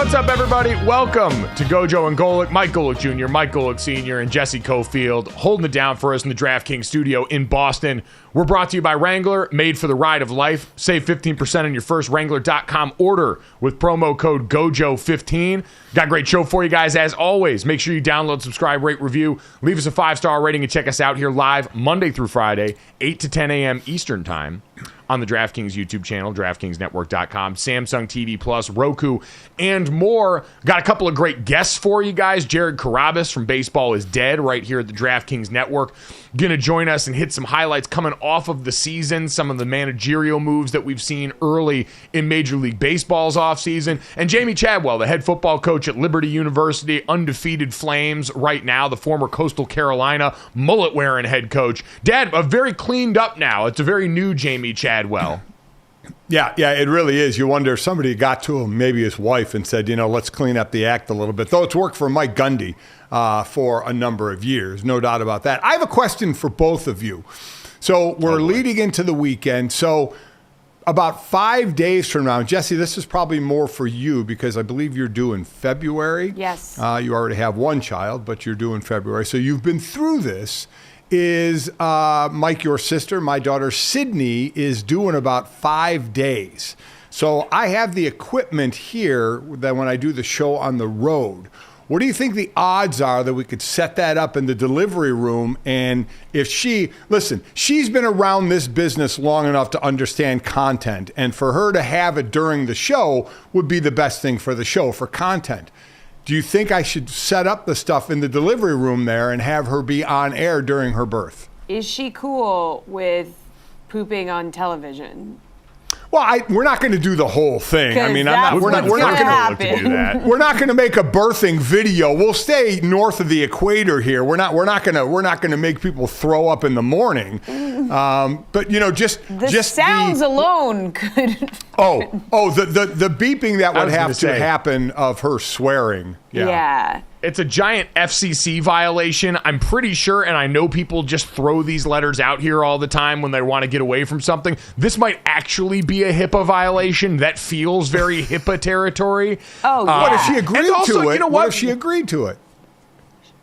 What's up, everybody? Welcome to GoJo and Golic. Mike Golic Jr., Mike Golic Sr., and Jesse Cofield holding it down for us in the DraftKings studio in Boston. We're brought to you by Wrangler, made for the ride of life. Save 15% on your first Wrangler.com order with promo code GOJO15. Got a great show for you guys, as always. Make sure you download, subscribe, rate, review. Leave us a 5-star rating and check us out here live Monday through Friday, 8 to 10 a.m. Eastern Time on the DraftKings YouTube channel, DraftKingsNetwork.com, Samsung TV Plus, Roku, and more. Got a couple of great guests for you guys. Jared Carrabis from Baseball is Dead right here at the DraftKings Network. Going to join us and hit some highlights coming off of the season, some of the managerial moves that we've seen early in Major League Baseball's offseason. And Jamey Chadwell, the head football coach at Liberty University, undefeated Flames right now, the former Coastal Carolina mullet-wearing head coach. Dad, very cleaned up now. It's a very new Jamey Chadwell. Yeah, it really is. You wonder if somebody got to him, maybe his wife, and said, let's clean up the act a little bit. Though it's worked for Mike Gundy for a number of years, no doubt about that. I have a question for both of you. So we're leading into the weekend. So about 5 days from now, Jesse, this is probably more for you because I believe you're due in February. Yes. You already have one child, but you're due in February. So you've been through this. Is Mike, your sister, my daughter Sydney, is due in about 5 days. So I have the equipment here that when I do the show on the road. What do you think the odds are that we could set that up in the delivery room? And if she's been around this business long enough to understand content, and for her to have it during the show would be the best thing for the show, for content. Do you think I should set up the stuff in the delivery room there and have her be on air during her birth? Is she cool with pooping on television? Well, we're not going to do the whole thing. I mean, we're not going to do that. We're not going to make a birthing video. We'll stay north of the equator here. We're not going to make people throw up in the morning. But just sounds alone could. The beeping that would have to happen of her swearing. Yeah. It's a giant FCC violation. I'm pretty sure, and I know people just throw these letters out here all the time when they want to get away from something. This might actually be a HIPAA violation. That feels very HIPAA territory. Oh, yeah. What if she agreed to it? You know what if she agreed to it?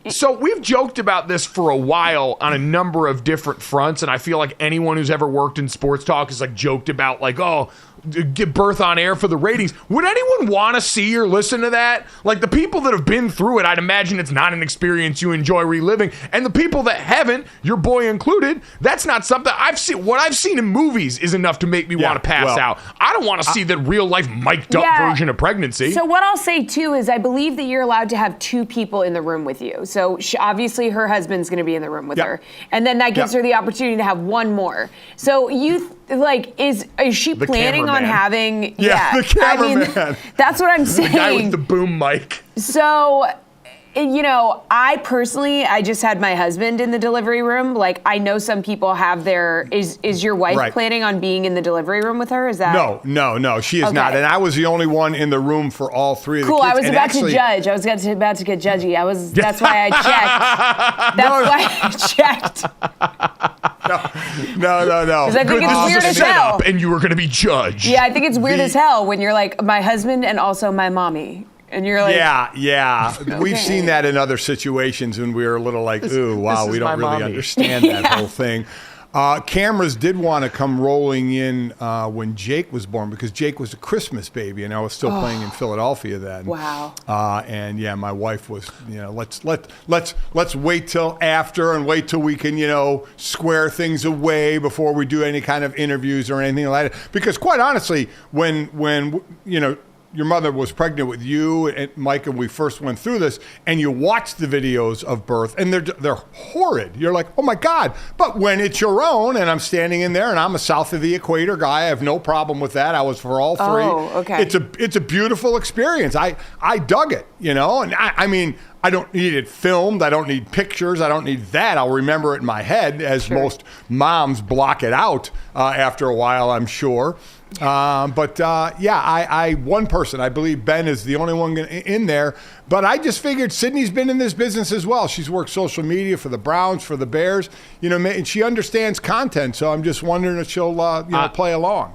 So we've joked about this for a while on a number of different fronts, and I feel like anyone who's ever worked in sports talk has joked about give birth on air for the ratings. Would anyone want to see or listen to that? The people that have been through it, I'd imagine it's not an experience you enjoy reliving. And the people that haven't, your boy included, that's not something I've seen. What I've seen in movies is enough to make me want to pass out. I don't want to see that real life mic'd up version of pregnancy. So what I'll say too is I believe that you're allowed to have two people in the room with you. So obviously her husband's going to be in the room with her. And then that gives her the opportunity to have one more. So is she planning on having? The cameraman. That's what I'm saying. The guy with the boom mic. So, I just had my husband in the delivery room. I know some people have their. Is your wife planning on being in the delivery room with her? Is that? No, she is not. And I was the only one in the room for all three of the kids. Cool. I was about to judge. I was about to get judgy. That's why I checked. No. Because I think it's weird as hell. And you were going to be judged. Yeah, I think it's weird as hell when you're like, my husband and also my mommy. And you're like, yeah. Okay. We've seen that in other situations when we were a little like, ooh, wow, we don't really understand that whole thing. Cameras did want to come rolling in when Jake was born because Jake was a Christmas baby and I was still playing in Philadelphia then. Wow. And my wife was, let's wait till after and wait till we can, square things away before we do any kind of interviews or anything like that. Because quite honestly, when your mother was pregnant with you and Mike, and we first went through this, and you watch the videos of birth, and they're horrid. You're like, oh my God. But when it's your own, and I'm standing in there, and I'm a south of the equator guy, I have no problem with that. I was for all three. Oh, okay. It's a beautiful experience. I dug it, and I mean, I don't need it filmed. I don't need pictures. I don't need that. I'll remember it in my head, as most moms block it out after a while, I'm sure. One person, I believe Ben is the only one in there, but I just figured Sydney's been in this business as well. She's worked social media for the Browns, for the Bears, and she understands content. So I'm just wondering if she'll, play along.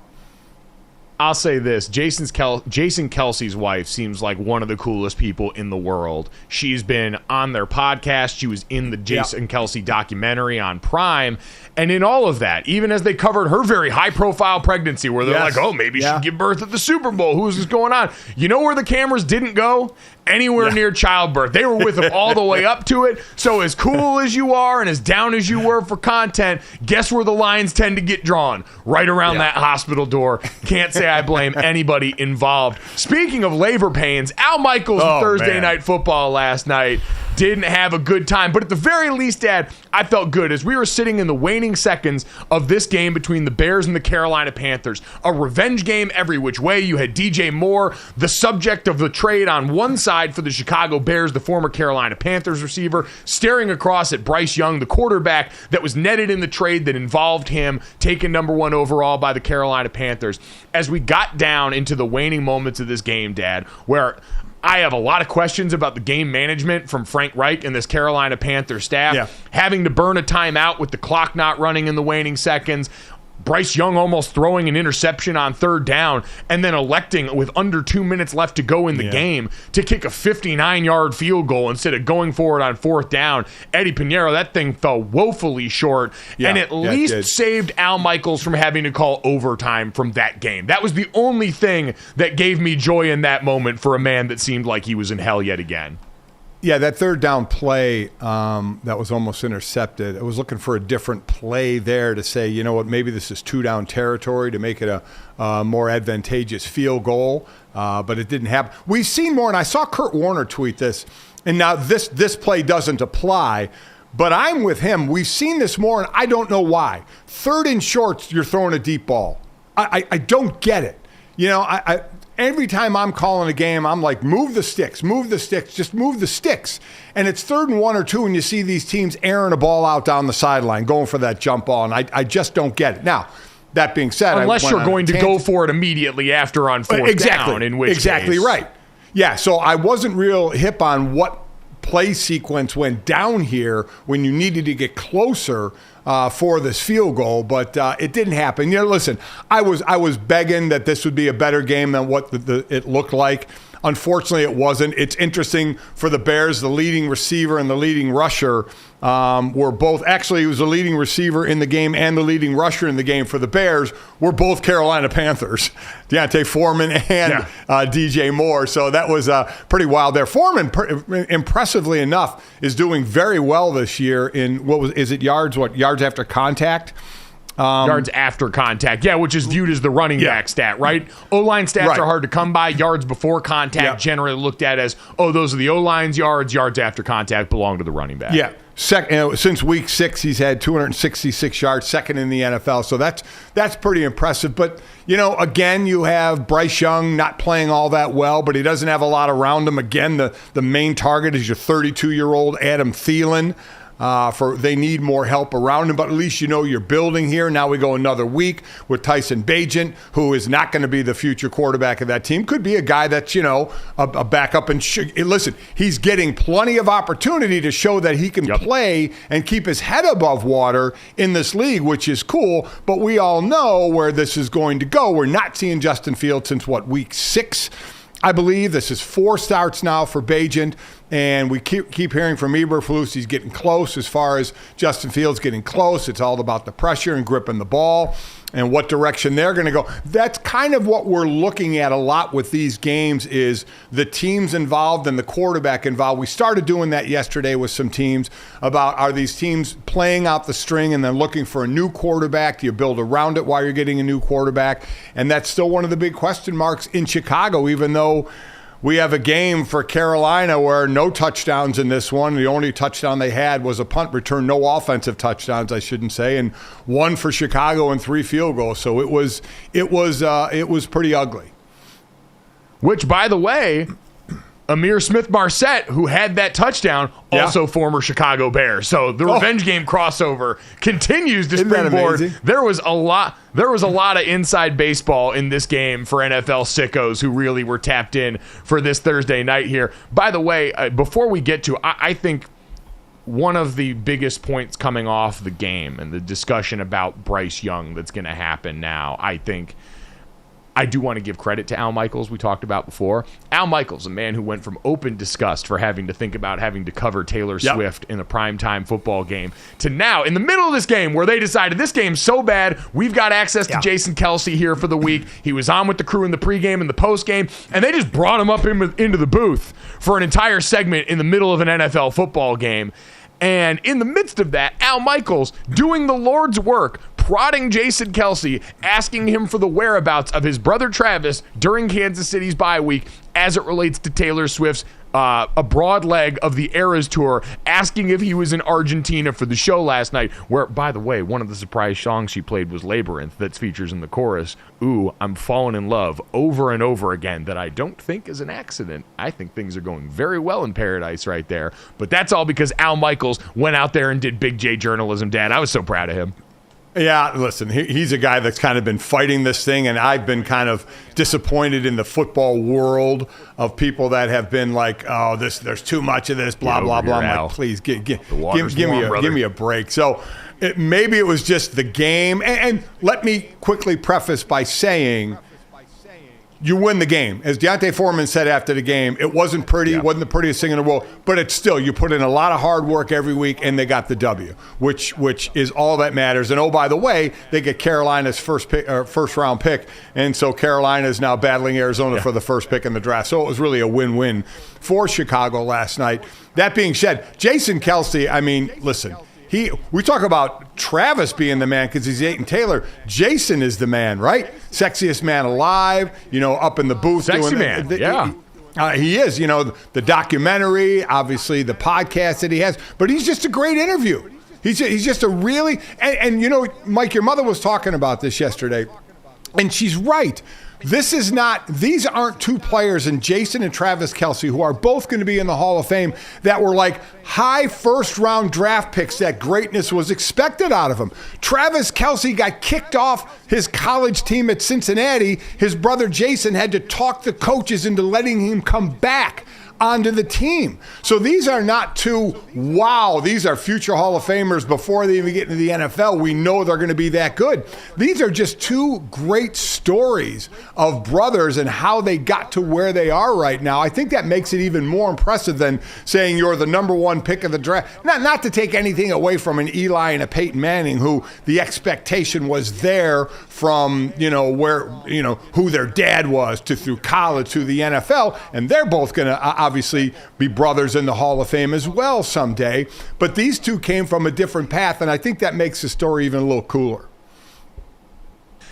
I'll say this. Jason Kelce's wife seems like one of the coolest people in the world. She's been on their podcast. She was in the Jason Kelce documentary on Prime. And in all of that, even as they covered her very high-profile pregnancy, where they're like, oh, maybe she'll give birth at the Super Bowl. Who's this going on? You know where the cameras didn't go? Anywhere near childbirth. They were with him all the way up to it. So as cool as you are and as down as you were for content, guess where the lines tend to get drawn? Right around that hospital door. Can't say I blame anybody involved. Speaking of labor pains, Al Michaels Thursday Night Football last night didn't have a good time. But at the very least, Dad, I felt good as we were sitting in the waning seconds of this game between the Bears and the Carolina Panthers. A revenge game every which way. You had DJ Moore, the subject of the trade on one side for the Chicago Bears, the former Carolina Panthers receiver, staring across at Bryce Young, the quarterback that was netted in the trade that involved him taken number 1 overall by the Carolina Panthers. As we got down into the waning moments of this game, Dad, where I have a lot of questions about the game management from Frank Reich and this Carolina Panthers staff, having to burn a timeout with the clock not running in the waning seconds, Bryce Young almost throwing an interception on 3rd down, and then electing with under 2 minutes left to go in the game to kick a 59-yard field goal instead of going for it on 4th down. Eddie Pinheiro, that thing fell woefully short, and at least saved Al Michaels from having to call overtime from that game. That was the only thing that gave me joy in that moment for a man that seemed like he was in hell yet again. Yeah, that 3rd down play that was almost intercepted, I was looking for a different play there to say, you know what, maybe this is 2-down territory to make it a more advantageous field goal, but it didn't happen. We've seen more, and I saw Kurt Warner tweet this, and now this play doesn't apply, but I'm with him. We've seen this more, and I don't know why. 3rd and shorts, you're throwing a deep ball. I don't get it. You know, every time I'm calling a game, I'm like, move the sticks, just move the sticks. And it's 3rd and 1 or 2, and you see these teams airing a ball out down the sideline, going for that jump ball, and I just don't get it. Now, that being said, unless you're going to go for it immediately after on 4th down, in which case. Right. Yeah, so I wasn't real hip on what play sequence went down here when you needed to get closer for this field goal, but it didn't happen. You know, listen, I was begging that this would be a better game than what it looked like. Unfortunately, it wasn't. It's interesting for the Bears, the leading receiver and the leading rusher were both, actually, he was the leading receiver in the game and the leading rusher in the game for the Bears were both Carolina Panthers, Deontay Foreman and DJ Moore. So that was pretty wild there. Foreman, impressively enough, is doing very well this year in, yards after contact? Yards after contact, which is viewed as the running back stat, right? O-line stats are hard to come by. Yards before contact generally looked at as, those are the O-line's yards. Yards after contact belong to the running back. Yeah. Since week 6, he's had 266 yards, second in the NFL. So that's pretty impressive. But, you know, again, you have Bryce Young not playing all that well, but he doesn't have a lot around him. Again, the main target is your 32-year-old Adam Thielen. They need more help around him, but at least you know you're building here. Now we go another week with Tyson Bagent, who is not going to be the future quarterback of that team. Could be a guy that's, you know, a backup. And listen, he's getting plenty of opportunity to show that he can play and keep his head above water in this league, which is cool. But we all know where this is going to go. We're not seeing Justin Fields since, week 6? I believe this is 4 starts now for Bagent, and we keep hearing from Eberflus he's getting close as far as Justin Fields getting close. It's all about the pressure and gripping the ball and what direction they're going to go. That's kind of what we're looking at a lot with these games is the teams involved and the quarterback involved. We started doing that yesterday with some teams about are these teams playing out the string and then looking for a new quarterback? Do you build around it while you're getting a new quarterback? And that's still one of the big question marks in Chicago, even though we have a game for Carolina where no touchdowns in this one. The only touchdown they had was a punt return, no offensive touchdowns, I shouldn't say, and 1 for Chicago and 3 field goals. So it was pretty ugly. Which, by the way, Amir Smith-Marset, who had that touchdown, also former Chicago Bear. So the revenge game crossover continues to springboard. There was a lot of inside baseball in this game for NFL sickos who really were tapped in for this Thursday night here. By the way, before we get to, I think one of the biggest points coming off the game and the discussion about Bryce Young that's going to happen now, I think I do want to give credit to Al Michaels, we talked about before. Al Michaels, a man who went from open disgust for having to think about having to cover Taylor Swift in a primetime football game to now, in the middle of this game, where they decided this game's so bad, we've got access to Jason Kelce here for the week. He was on with the crew in the pregame and the postgame, and they just brought him up into the booth for an entire segment in the middle of an NFL football game. And in the midst of that, Al Michaels doing the Lord's work, prodding Jason Kelce, asking him for the whereabouts of his brother Travis during Kansas City's bye week as it relates to Taylor Swift's a broad leg of the Eras Tour, asking if he was in Argentina for the show last night, where, by the way, one of the surprise songs she played was Labyrinth that features in the chorus, "Ooh, I'm falling in love," over and over again, that I don't think is an accident. I think things are going very well in paradise right there. But that's all because Al Michaels went out there and did Big J journalism, Dad. I was so proud of him. Yeah, listen, he's a guy that's kind of been fighting this thing, and I've been kind of disappointed in the football world of people that have been like, oh, there's too much of this, blah, blah, blah. I'm like, please, give me a break. So maybe it was just the game. And let me quickly preface by saying, you win the game. As Deontay Foreman said after the game, it wasn't pretty, wasn't the prettiest thing in the world, but it's still, you put in a lot of hard work every week, and they got the W, which is all that matters. And oh, by the way, they get Carolina's first round pick, and so Carolina is now battling Arizona for the first pick in the draft. So it was really a win-win for Chicago last night. That being said, Jason Kelce, I mean, listen, we talk about Travis being the man because he's dating Taylor. Jason is the man, right? Sexiest man alive, up in the booth. Sexy man, he is, the documentary, obviously the podcast that he has, but he's just a great interview. He's just a really, and Mike, your mother was talking about this yesterday, and she's right. These aren't two players in Jason and Travis Kelce, who are both going to be in the Hall of Fame, that were like high first-round draft picks that greatness was expected out of them. Travis Kelce got kicked off his college team at Cincinnati. His brother Jason had to talk the coaches into letting him come back onto the team. So these are not these are future Hall of Famers before they even get into the NFL. We know they're going to be that good. These are just two great stories of brothers and how they got to where they are right now. I think that makes it even more impressive than saying you're the number one pick of the draft. Not to take anything away from an Eli and a Peyton Manning, who the expectation was there from, who their dad was to through college to the NFL, and they're both going to obviously be brothers in the Hall of Fame as well someday. But these two came from a different path, and I think that makes the story even a little cooler.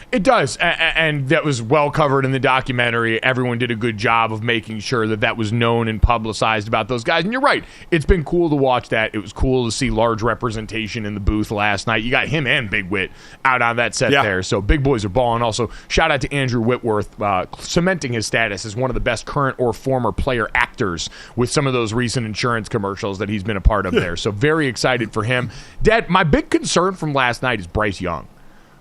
It does, and that was well covered in the documentary. Everyone did a good job of making sure that was known and publicized about those guys. And you're right, it's been cool to watch that. It was cool to see large representation in the booth last night. You got him and Big Whit out on that set there, so big boys are balling. Also, shout out to Andrew Whitworth, cementing his status as one of the best current or former player actors with some of those recent insurance commercials that he's been a part of there. So very excited for him. Dad, my big concern from last night is Bryce Young.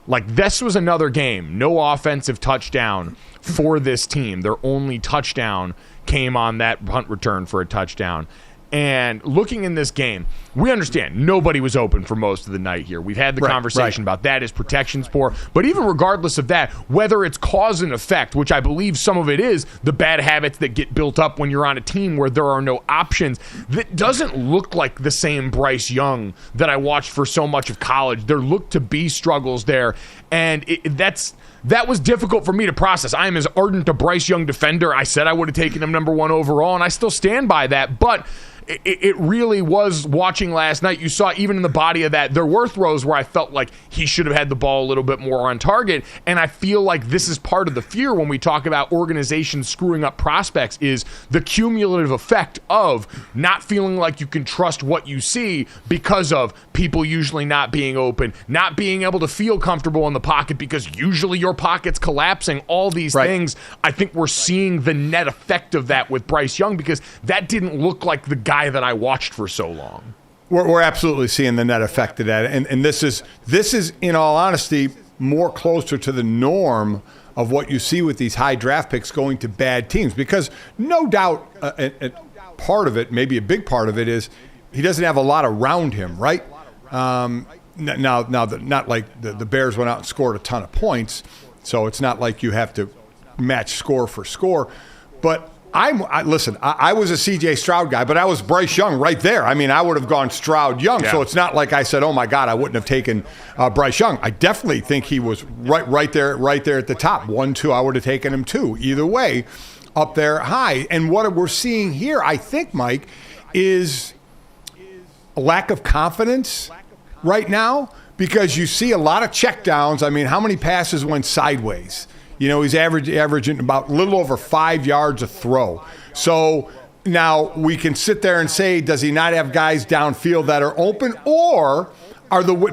Like, this was another game, no offensive touchdown for this team. Their only touchdown came on that punt return for a touchdown. And looking in this game, we understand nobody was open for most of the night here. We've had the conversation about that. Is protection's poor? But even regardless of that, whether it's cause and effect, which I believe some of it is the bad habits that get built up when you're on a team where there are no options, that doesn't look like the same Bryce Young that I watched for so much of college. There looked to be struggles there, and that was difficult for me to process. I am as ardent a Bryce Young defender. I said I would have taken him number one overall, and I still stand by that. But it really was, watching last night, you saw even in the body of that, there were throws where I felt like he should have had the ball a little bit more on target. And I feel like this is part of the fear when we talk about organizations screwing up prospects, is the cumulative effect of not feeling like you can trust what you see because of people usually not being open, not being able to feel comfortable in the pocket because usually your pocket's collapsing, all these things. I think we're seeing the net effect of that with Bryce Young, because that didn't look like the guy that I watched for so long. We're absolutely seeing the net effect of that, and this is in all honesty more closer to the norm of what you see with these high draft picks going to bad teams, because no doubt part of it, maybe a big part of it, is he doesn't have a lot around him, right? Now, not like the Bears went out and scored a ton of points, so it's not like you have to match score for score. But listen, I was a C.J. Stroud guy, but I was Bryce Young right there. I mean, I would have gone Stroud Young, so it's not like I said, oh my God, I wouldn't have taken Bryce Young. I definitely think he was right there at the top. 1, 2, I would have taken him 2. Either way, up there high. And what we're seeing here, I think, Mike, is a lack of confidence right now, because you see a lot of checkdowns. I mean, how many passes went sideways? You know, he's averaging about a little over 5 yards a throw. So now we can sit there and say, does he not have guys downfield that are open? Or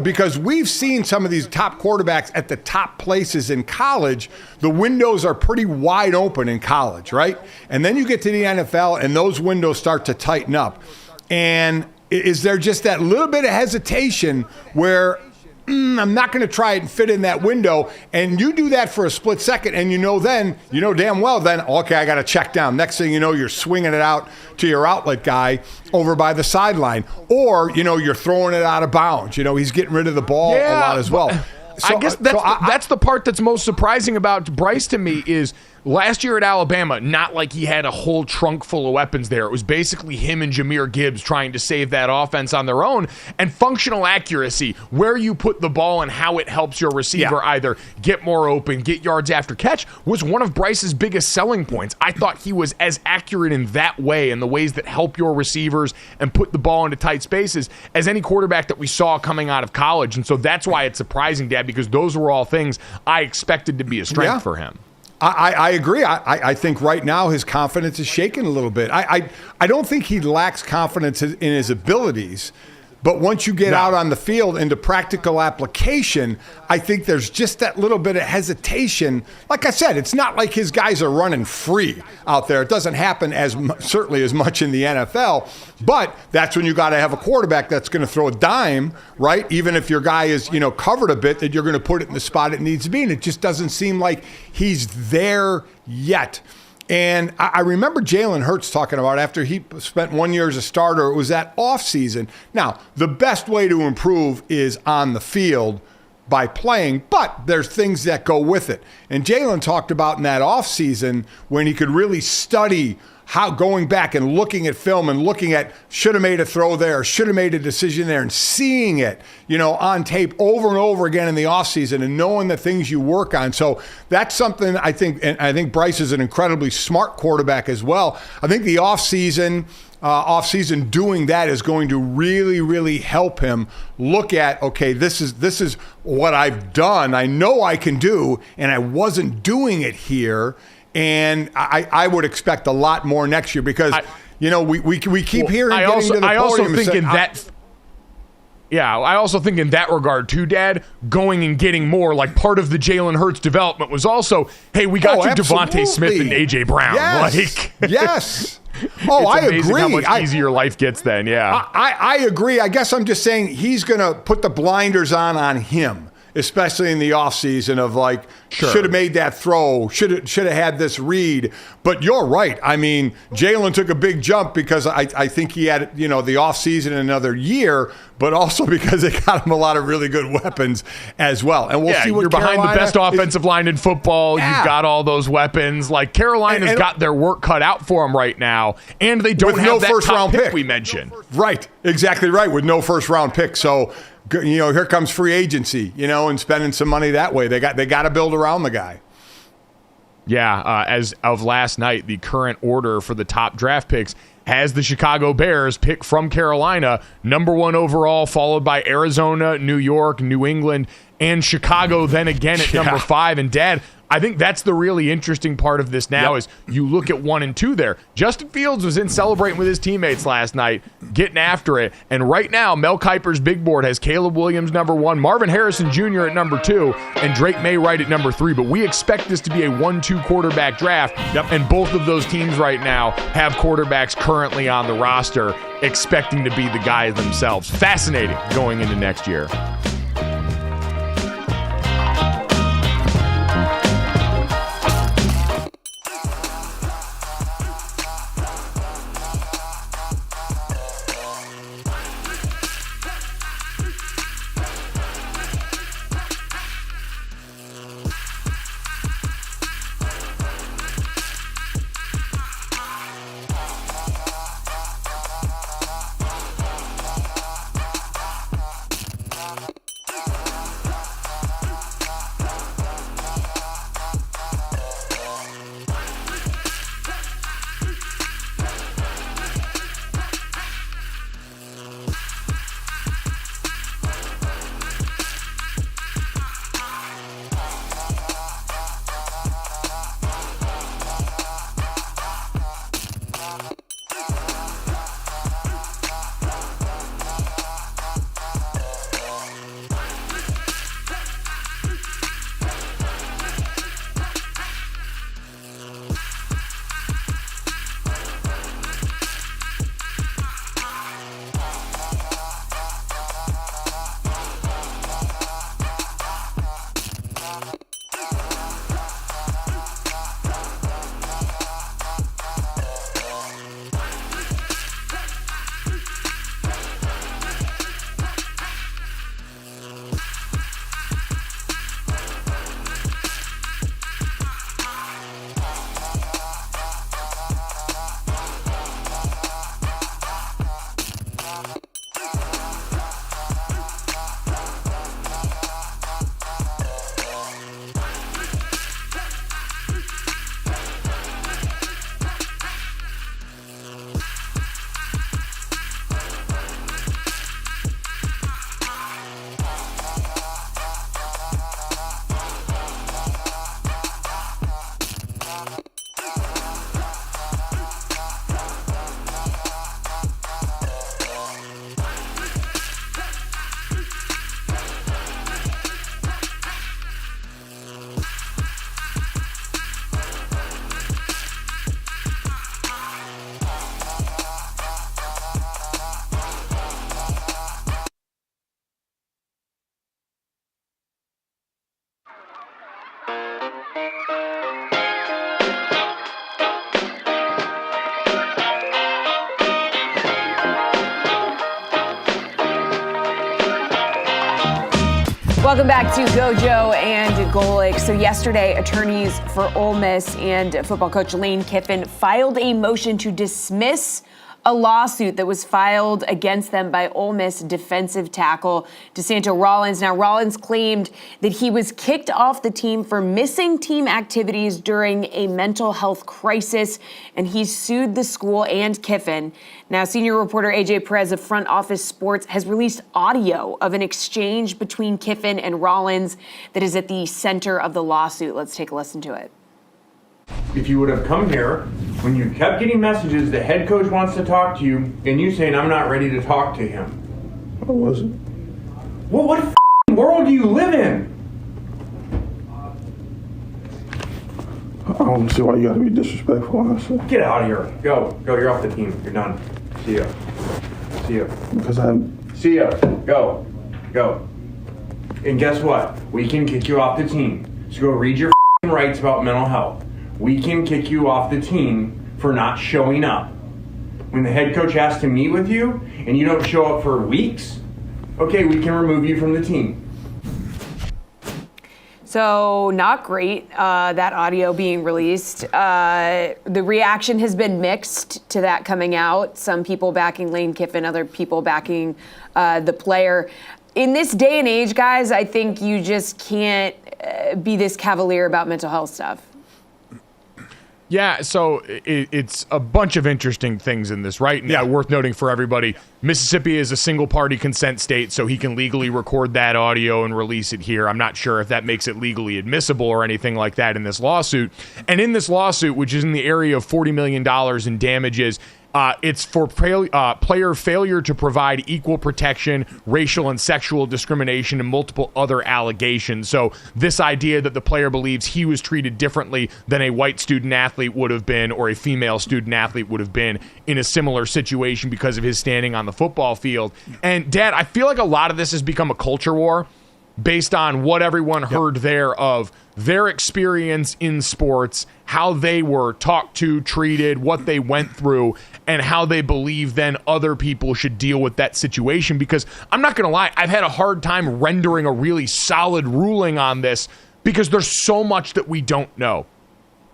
because we've seen some of these top quarterbacks at the top places in college, the windows are pretty wide open in college, right? And then you get to the NFL and those windows start to tighten up. And is there just that little bit of hesitation where I'm not going to try it and fit in that window, and you do that for a split second, and you know damn well then, okay, I got to check down. Next thing you know, you're swinging it out to your outlet guy over by the sideline, or, you're throwing it out of bounds. He's getting rid of the ball a lot as well. So, I guess that's the part that's most surprising about Bryce to me is last year at Alabama, not like he had a whole trunk full of weapons there. It was basically him and Jahmyr Gibbs trying to save that offense on their own. And functional accuracy, where you put the ball and how it helps your receiver either get more open, get yards after catch, was one of Bryce's biggest selling points. I thought he was as accurate in that way, in the ways that help your receivers and put the ball into tight spaces, as any quarterback that we saw coming out of college. And so that's why it's surprising, Dad, because those were all things I expected to be a strength for him. I agree. I think right now his confidence is shaken a little bit. I don't think he lacks confidence in his abilities, but once you get out on the field into practical application, I think there's just that little bit of hesitation. Like I said, it's not like his guys are running free out there. It doesn't happen certainly as much in the NFL, but that's when you got to have a quarterback that's going to throw a dime, right? Even if your guy is, covered a bit, that you're going to put it in the spot it needs to be. And it just doesn't seem like he's there yet. And I remember Jalen Hurts talking about after he spent 1 year as a starter, it was that offseason. Now, the best way to improve is on the field by playing, but there's things that go with it. And Jalen talked about in that offseason when he could really study how going back and looking at film and looking at should have made a throw there, should have made a decision there, and seeing it, on tape over and over again in the offseason and knowing the things you work on. So that's something I think, and I think Bryce is an incredibly smart quarterback as well. I think the offseason doing that is going to really, really help him look at, okay, this is what I've done. I know I can do, and I wasn't doing it here. And I would expect a lot more next year because, we keep hearing getting to the podium. I also think in that regard too, Dad, going and getting more, like part of the Jalen Hurts development was also, hey, we got you Devontae Smith and A.J. Brown. Yes. Yes. Oh, I agree. How much easier life gets then, I agree. I guess I'm just saying he's going to put the blinders on him, especially in the offseason of like, should have made that throw, should have had this read. But you're right. I mean, Jalen took a big jump because I think he had, the offseason another year, but also because they got him a lot of really good weapons as well. And we'll see what you're behind the best offensive line in football. Yeah. You've got all those weapons. Like Carolina's got their work cut out for them right now, and they don't have that first round pick we mentioned. Right. Exactly right. With no first round pick. So, here comes free agency, and spending some money that way. They got to build around the guy. Yeah, as of last night, the current order for the top draft picks has the Chicago Bears pick from Carolina, number 1 overall, followed by Arizona, New York, New England, and Chicago then again at number 5. And Dad, I think that's the really interesting part of this now is you look at 1 and 2 there. Justin Fields was in celebrating with his teammates last night, getting after it. And right now, Mel Kiper's big board has Caleb Williams number 1, Marvin Harrison Jr. at number 2, and Drake May right at number 3. But we expect this to be a 1-2 quarterback draft. And both of those teams right now have quarterbacks currently on the roster expecting to be the guys themselves. Fascinating going into next year. Welcome back to GoJo and Golic. So yesterday, attorneys for Ole Miss and football coach Lane Kiffin filed a motion to dismiss a lawsuit that was filed against them by Ole Miss defensive tackle DeSanto Rollins. Now, Rollins claimed that he was kicked off the team for missing team activities during a mental health crisis, and he sued the school and Kiffin. Now, senior reporter AJ Perez of Front Office Sports has released audio of an exchange between Kiffin and Rollins that is at the center of the lawsuit. Let's take a listen to it. If you would have come here when you kept getting messages, the head coach wants to talk to you, and you saying, I'm not ready to talk to him. I wasn't. Well, what f***ing world do you live in? I don't see why you gotta be disrespectful, honestly. Get out of here. Go. You're off the team. You're done. See ya. Because See ya. Go. And guess what? We can kick you off the team. So go read your f***ing rights about mental health. We can kick you off the team for not showing up. When the head coach has to meet with you and you don't show up for weeks, okay, we can remove you from the team. So not great, that audio being released. The reaction has been mixed to that coming out. Some people backing Lane Kiffin, other people backing the player. In this day and age, guys, I think you just can't be this cavalier about mental health stuff. Yeah, so it's a bunch of interesting things in this, right? Now, worth noting for everybody, Mississippi is a single-party consent state, so he can legally record that audio and release it here. I'm not sure if that makes it legally admissible or anything like that in this lawsuit. And in this lawsuit, which is in the area of $40 million in damages, it's for player failure to provide equal protection, racial and sexual discrimination, and multiple other allegations. So this idea that the player believes he was treated differently than a white student athlete would have been, or a female student athlete would have been in a similar situation because of his standing on the football field. And Dad, I feel like a lot of this has become a culture war based on what everyone heard there of their experience in sports, how they were talked to, treated, what they went through, and how they believe then other people should deal with that situation. Because I'm not going to lie, I've had a hard time rendering a really solid ruling on this because there's so much that we don't know.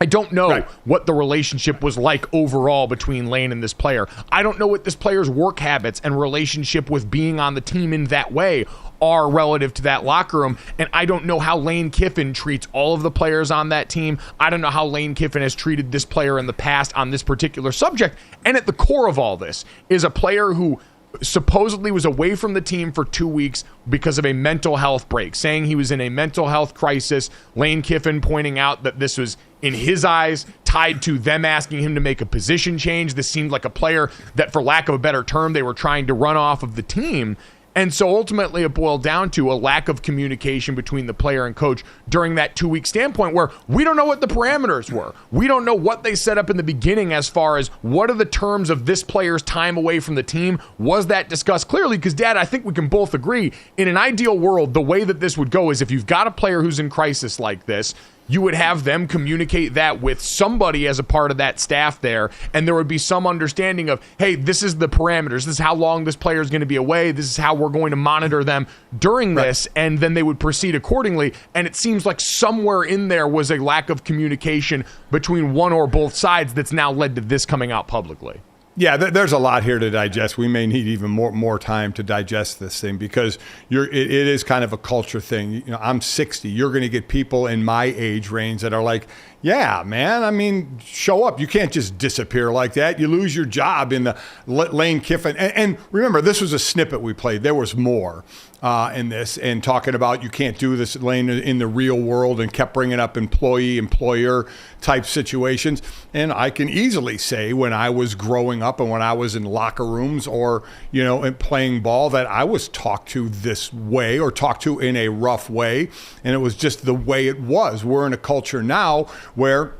I don't know what the relationship was like overall between Lane and this player. I don't know what this player's work habits and relationship with being on the team in that way are relative to that locker room. And I don't know how Lane Kiffin treats all of the players on that team. I don't know how Lane Kiffin has treated this player in the past on this particular subject. And at the core of all this is a player who supposedly was away from the team for 2 weeks because of a mental health break, saying he was in a mental health crisis. Lane Kiffin pointing out that this was, in his eyes, tied to them asking him to make a position change. This seemed like a player that, for lack of a better term, they were trying to run off of the team. And so ultimately it boiled down to a lack of communication between the player and coach during that 2-week standpoint, where we don't know what the parameters were. We don't know what they set up in the beginning as far as what are the terms of this player's time away from the team. Was that discussed clearly? Because, Dad, I think we can both agree, in an ideal world, the way that this would go is if you've got a player who's in crisis like this, you would have them communicate that with somebody as a part of that staff there, and there would be some understanding of, hey, this is the parameters. This is how long this player is going to be away. This is how we're going to monitor them during this, and then they would proceed accordingly. And it seems like somewhere in there was a lack of communication between one or both sides that's now led to this coming out publicly. Yeah, there's a lot here to digest. We may need even more time to digest this thing because it is kind of a culture thing. You know, I'm 60. You're going to get people in my age range that are like, yeah, man, I mean, show up. You can't just disappear like that. You lose your job in the Lane Kiffin. And remember, this was a snippet we played. There was more in this, and talking about you can't do this, Lane, in the real world, and kept bringing up employee-employer type situations. And I can easily say when I was growing up and when I was in locker rooms or, you know, and playing ball, that I was talked to this way or talked to in a rough way. And it was just the way it was. We're in a culture now where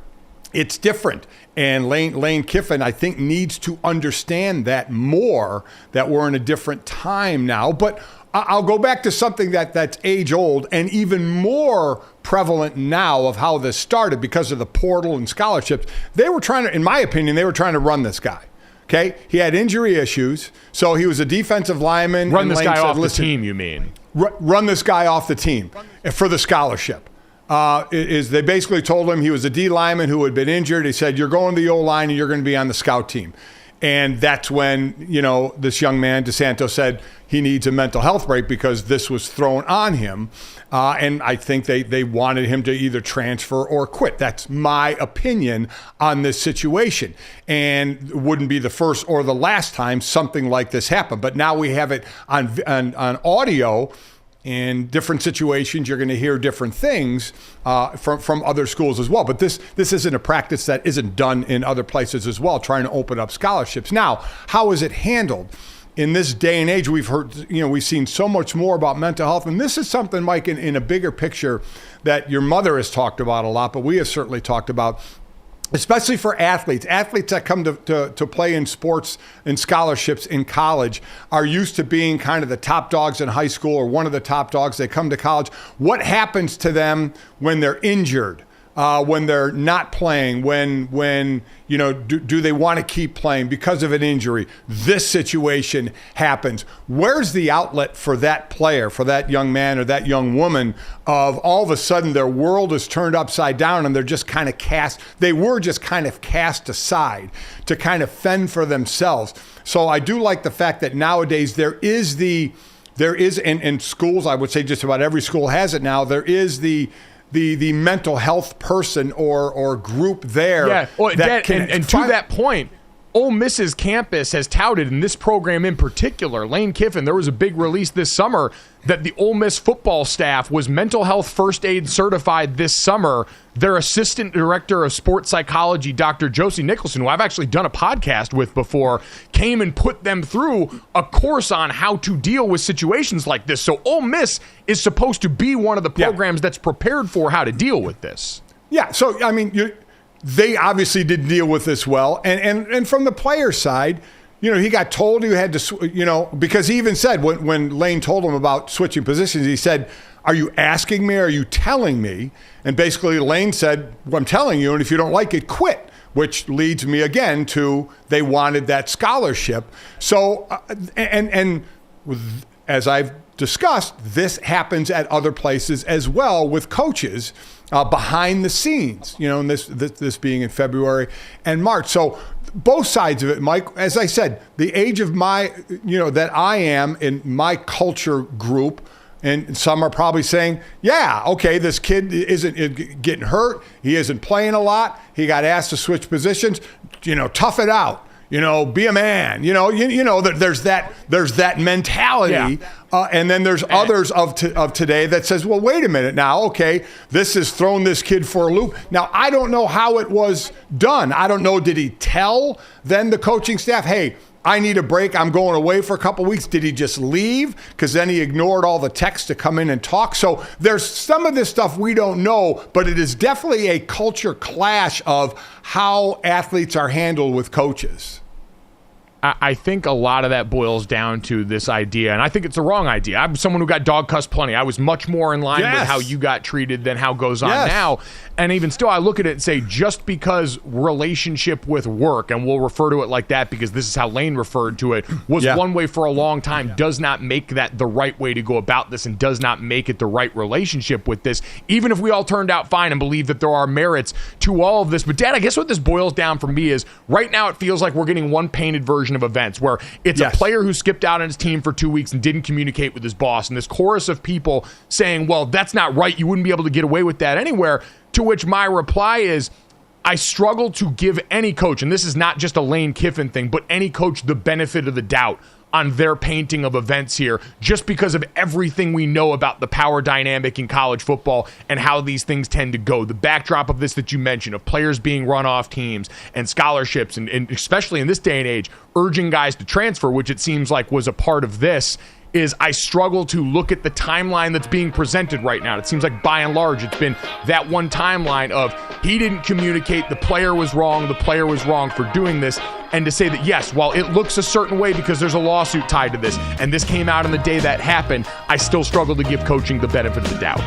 it's different. And Lane Kiffin, I think, needs to understand that more, that we're in a different time now. But I'll go back to something that's age old and even more prevalent now of how this started because of the portal and scholarships. They were trying to, in my opinion, they were trying to run this guy. Okay? He had injury issues, so he was a defensive lineman. Run this guy off the team, you mean? Run this guy off the team for the scholarship. They basically told him he was a D lineman who had been injured. He said, you're going to the O-line and you're going to be on the scout team. And that's when, you know, this young man, DeSanto, said he needs a mental health break because this was thrown on him. And I think they wanted him to either transfer or quit. That's my opinion on this situation. And it wouldn't be the first or the last time something like this happened. But now we have it on audio. In different situations, you're going to hear different things from other schools as well. But this isn't a practice that isn't done in other places as well, trying to open up scholarships. Now, how is it handled? In this day and age, we've seen so much more about mental health. And this is something, Mike, in a bigger picture that your mother has talked about a lot, but we have certainly talked about, especially for athletes that come to play in sports and scholarships in college are used to being kind of the top dogs in high school or one of the top dogs. They come to college. What happens to them when they're injured, when they're not playing, when you know, do they want to keep playing because of an injury? This situation happens. Where's the outlet for that player, for that young man or that young woman, of all of a sudden their world is turned upside down and they're just kind of cast aside to kind of fend for themselves. So I do like the fact that nowadays there is in schools, I would say just about every school has it now, there is the mental health person or group there. Yeah, well, and to that point, Ole Miss's campus has touted, in this program in particular, Lane Kiffin, there was a big release this summer that the Ole Miss football staff was mental health first aid certified this summer. Their assistant director of sports psychology, Dr. Josie Nicholson, who I've actually done a podcast with before, came and put them through a course on how to deal with situations like this. So Ole Miss is supposed to be one of the programs that's prepared for how to deal with this. Yeah, so, I mean, they obviously didn't deal with this well. And from the player side, you know, he got told he had to, you know, because he even said when Lane told him about switching positions, he said, are you asking me? Or are you telling me? And basically Lane said, well, I'm telling you, and if you don't like it, quit, which leads me again to they wanted that scholarship. So, and as I've discussed, this happens at other places as well with coaches behind the scenes, you know, and this being in February and March. So both sides of it, Mike, as I said, the age of my, you know, that I am in my culture group, and some are probably saying, yeah, okay, this kid isn't getting hurt. He isn't playing a lot. He got asked to switch positions. You know, tough it out. Be a man. There's that mentality. Yeah. And then there's others of today that says, well, wait a minute now. Okay, this has thrown this kid for a loop. Now, I don't know how it was done. I don't know. Did he tell then the coaching staff, hey, I need a break. I'm going away for a couple weeks. Did he just leave? Because then he ignored all the texts to come in and talk. So there's some of this stuff we don't know, but it is definitely a culture clash of how athletes are handled with coaches. I think a lot of that boils down to this idea, and I think it's the wrong idea. I'm someone who got dog cussed plenty. I was much more in line with how you got treated than how goes on now. And even still, I look at it and say, just because relationship with work, and we'll refer to it like that because this is how Lane referred to it, was one way for a long time, does not make that the right way to go about this and does not make it the right relationship with this, even if we all turned out fine and believe that there are merits to all of this. But, Dad, I guess what this boils down for me is right now it feels like we're getting one painted version of events where it's a player who skipped out on his team for 2 weeks and didn't communicate with his boss, and this chorus of people saying, well, that's not right, you wouldn't be able to get away with that anywhere, to which my reply is, I struggle to give any coach, and this is not just a Lane Kiffin thing, but any coach the benefit of the doubt on their painting of events here, just because of everything we know about the power dynamic in college football and how these things tend to go. The backdrop of this that you mentioned, of players being run off teams and scholarships, and especially in this day and age, urging guys to transfer, which it seems like was a part of this, is I struggle to look at the timeline that's being presented right now. It seems like by and large, it's been that one timeline of he didn't communicate, the player was wrong for doing this. And to say that, yes, while it looks a certain way because there's a lawsuit tied to this, and this came out on the day that happened, I still struggle to give coaching the benefit of the doubt.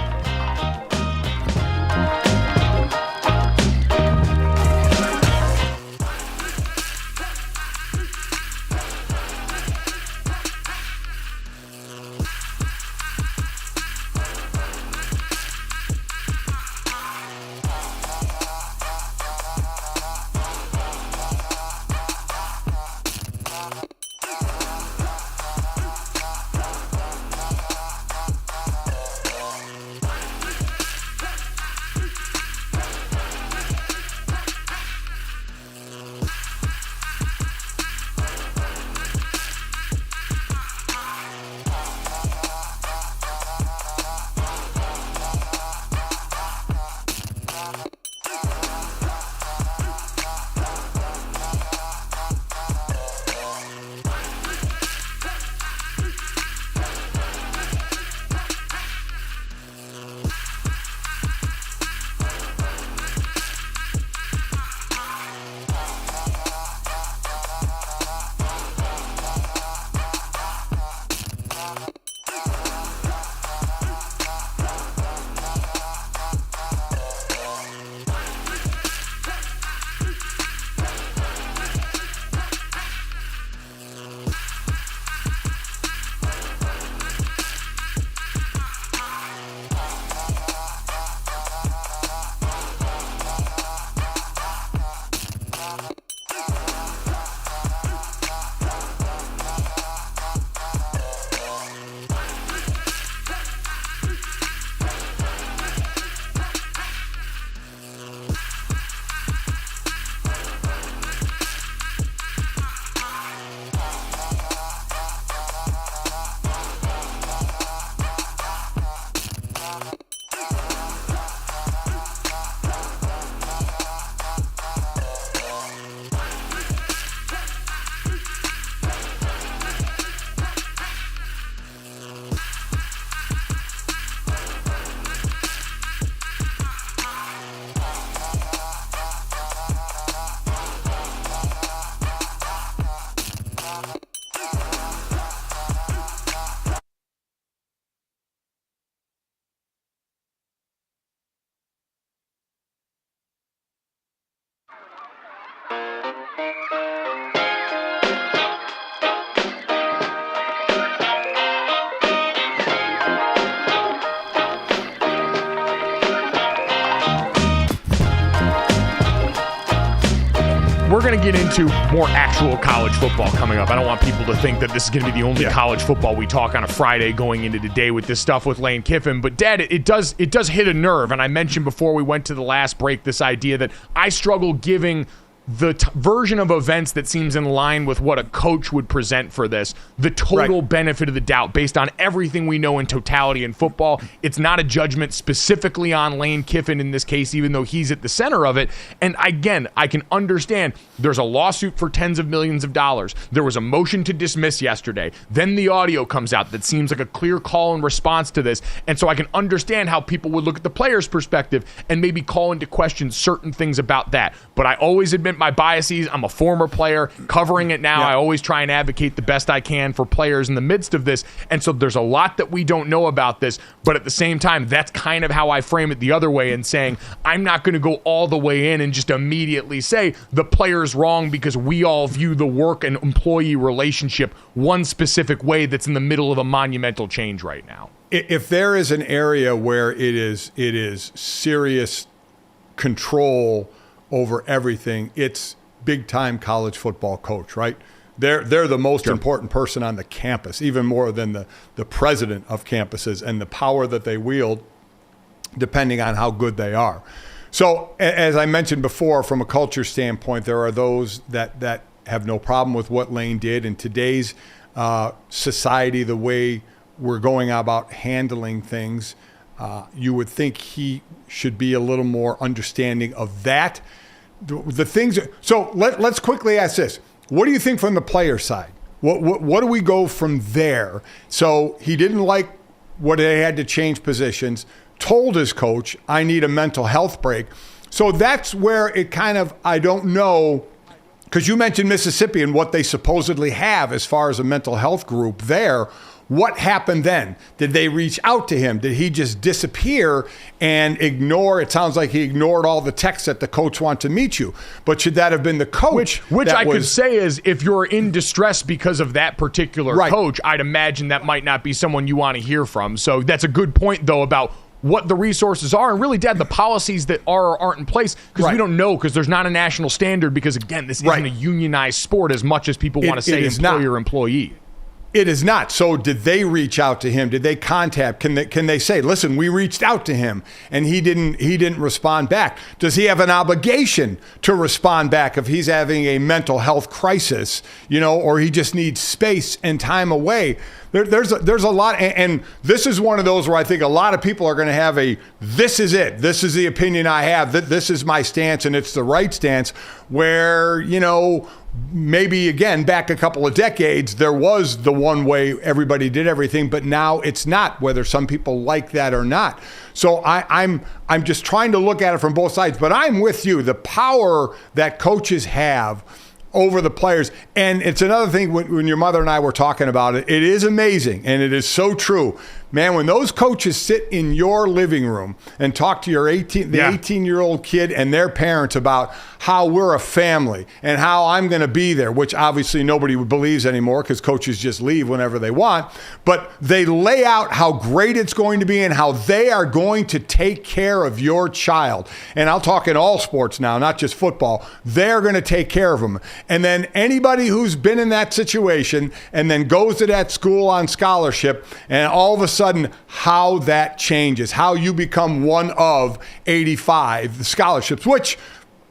We're going to get into more actual college football coming up. I don't want people to think that this is going to be the only college football we talk on a Friday going into today with this stuff with Lane Kiffin. But, Dad, it does hit a nerve. And I mentioned before we went to the last break this idea that I struggle giving the version of events that seems in line with what a coach would present for this, the total benefit of the doubt based on everything we know in totality in football. It's not a judgment specifically on Lane Kiffin in this case, even though he's at the center of it. And again, I can understand there's a lawsuit for tens of millions of dollars. There was a motion to dismiss yesterday. Then the audio comes out that seems like a clear call in response to this. And so I can understand how people would look at the player's perspective and maybe call into question certain things about that. But I always admit my biases. I'm a former player covering it now. I always try and advocate the best I can for players in the midst of this. And so there's a lot that we don't know about this, but at the same time, that's kind of how I frame it the other way and saying, I'm not going to go all the way in and just immediately say the player's wrong because we all view the work and employee relationship one specific way that's in the middle of a monumental change right now. If there is an area where it is serious control over everything, it's big-time college football coach, right? They're the most important person on the campus, even more than the president of campuses and the power that they wield, depending on how good they are. So, as I mentioned before, from a culture standpoint, there are those that have no problem with what Lane did. In today's society, the way we're going about handling things, you would think he should be a little more understanding of that. The things. So let's quickly ask this: what do you think from the player side? What do we go from there? So he didn't like what they had to change positions. Told his coach, "I need a mental health break." So that's where it kind of, I don't know, because you mentioned Mississippi and what they supposedly have as far as a mental health group there. What happened then? Did they reach out to him? Did he just disappear and ignore? It sounds like he ignored all the texts that the coach wanted to meet you. But should that have been the coach? Which I could say is, if you're in distress because of that particular coach, I'd imagine that might not be someone you want to hear from. So that's a good point, though, about what the resources are and really, Dad, the policies that are or aren't in place, because we don't know, because there's not a national standard, because, again, this isn't a unionized sport as much as people want to say employer-employee. It is not. So did they reach out to him? Did they contact? Can they say, listen, we reached out to him and he didn't respond back? Does he have an obligation to respond back if he's having a mental health crisis, or he just needs space and time away? There's a lot, and this is one of those where I think a lot of people are going to have this is it. This is the opinion I have. This is my stance, and it's the right stance, where, maybe, again, back a couple of decades, there was the one way everybody did everything, but now it's not, whether some people like that or not. So I'm just trying to look at it from both sides, but I'm with you. The power that coaches have over the players. And it's another thing when your mother and I were talking about it, it is amazing, and it is so true. Man, when those coaches sit in your living room and talk to your 18-year-old kid and their parents about how we're a family and how I'm going to be there, which obviously nobody believes anymore because coaches just leave whenever they want, but they lay out how great it's going to be and how they are going to take care of your child. And I'll talk in all sports now, not just football. They're going to take care of them. And then anybody who's been in that situation and then goes to that school on scholarship, and all of a sudden how that changes, how you become one of 85 scholarships, which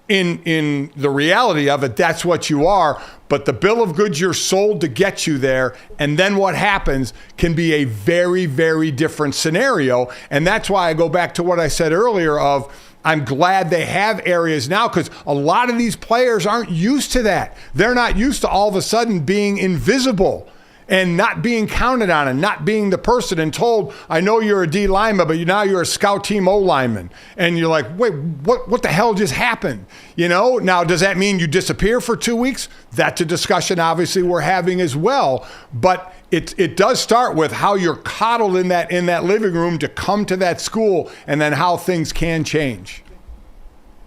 in the reality of it, that's what you are. But the bill of goods you're sold to get you there, and then what happens can be a very, very different scenario. And that's why I go back to what I said earlier of, I'm glad they have areas now, because a lot of these players aren't used to that. They're not used to all of a sudden being invisible and not being counted on and not being the person and told, I know you're a D lineman, but now you're a scout team O lineman. And you're like, wait, what the hell just happened? Now, does that mean you disappear for 2 weeks? That's a discussion obviously we're having as well. But it does start with how you're coddled in that living room to come to that school, and then how things can change.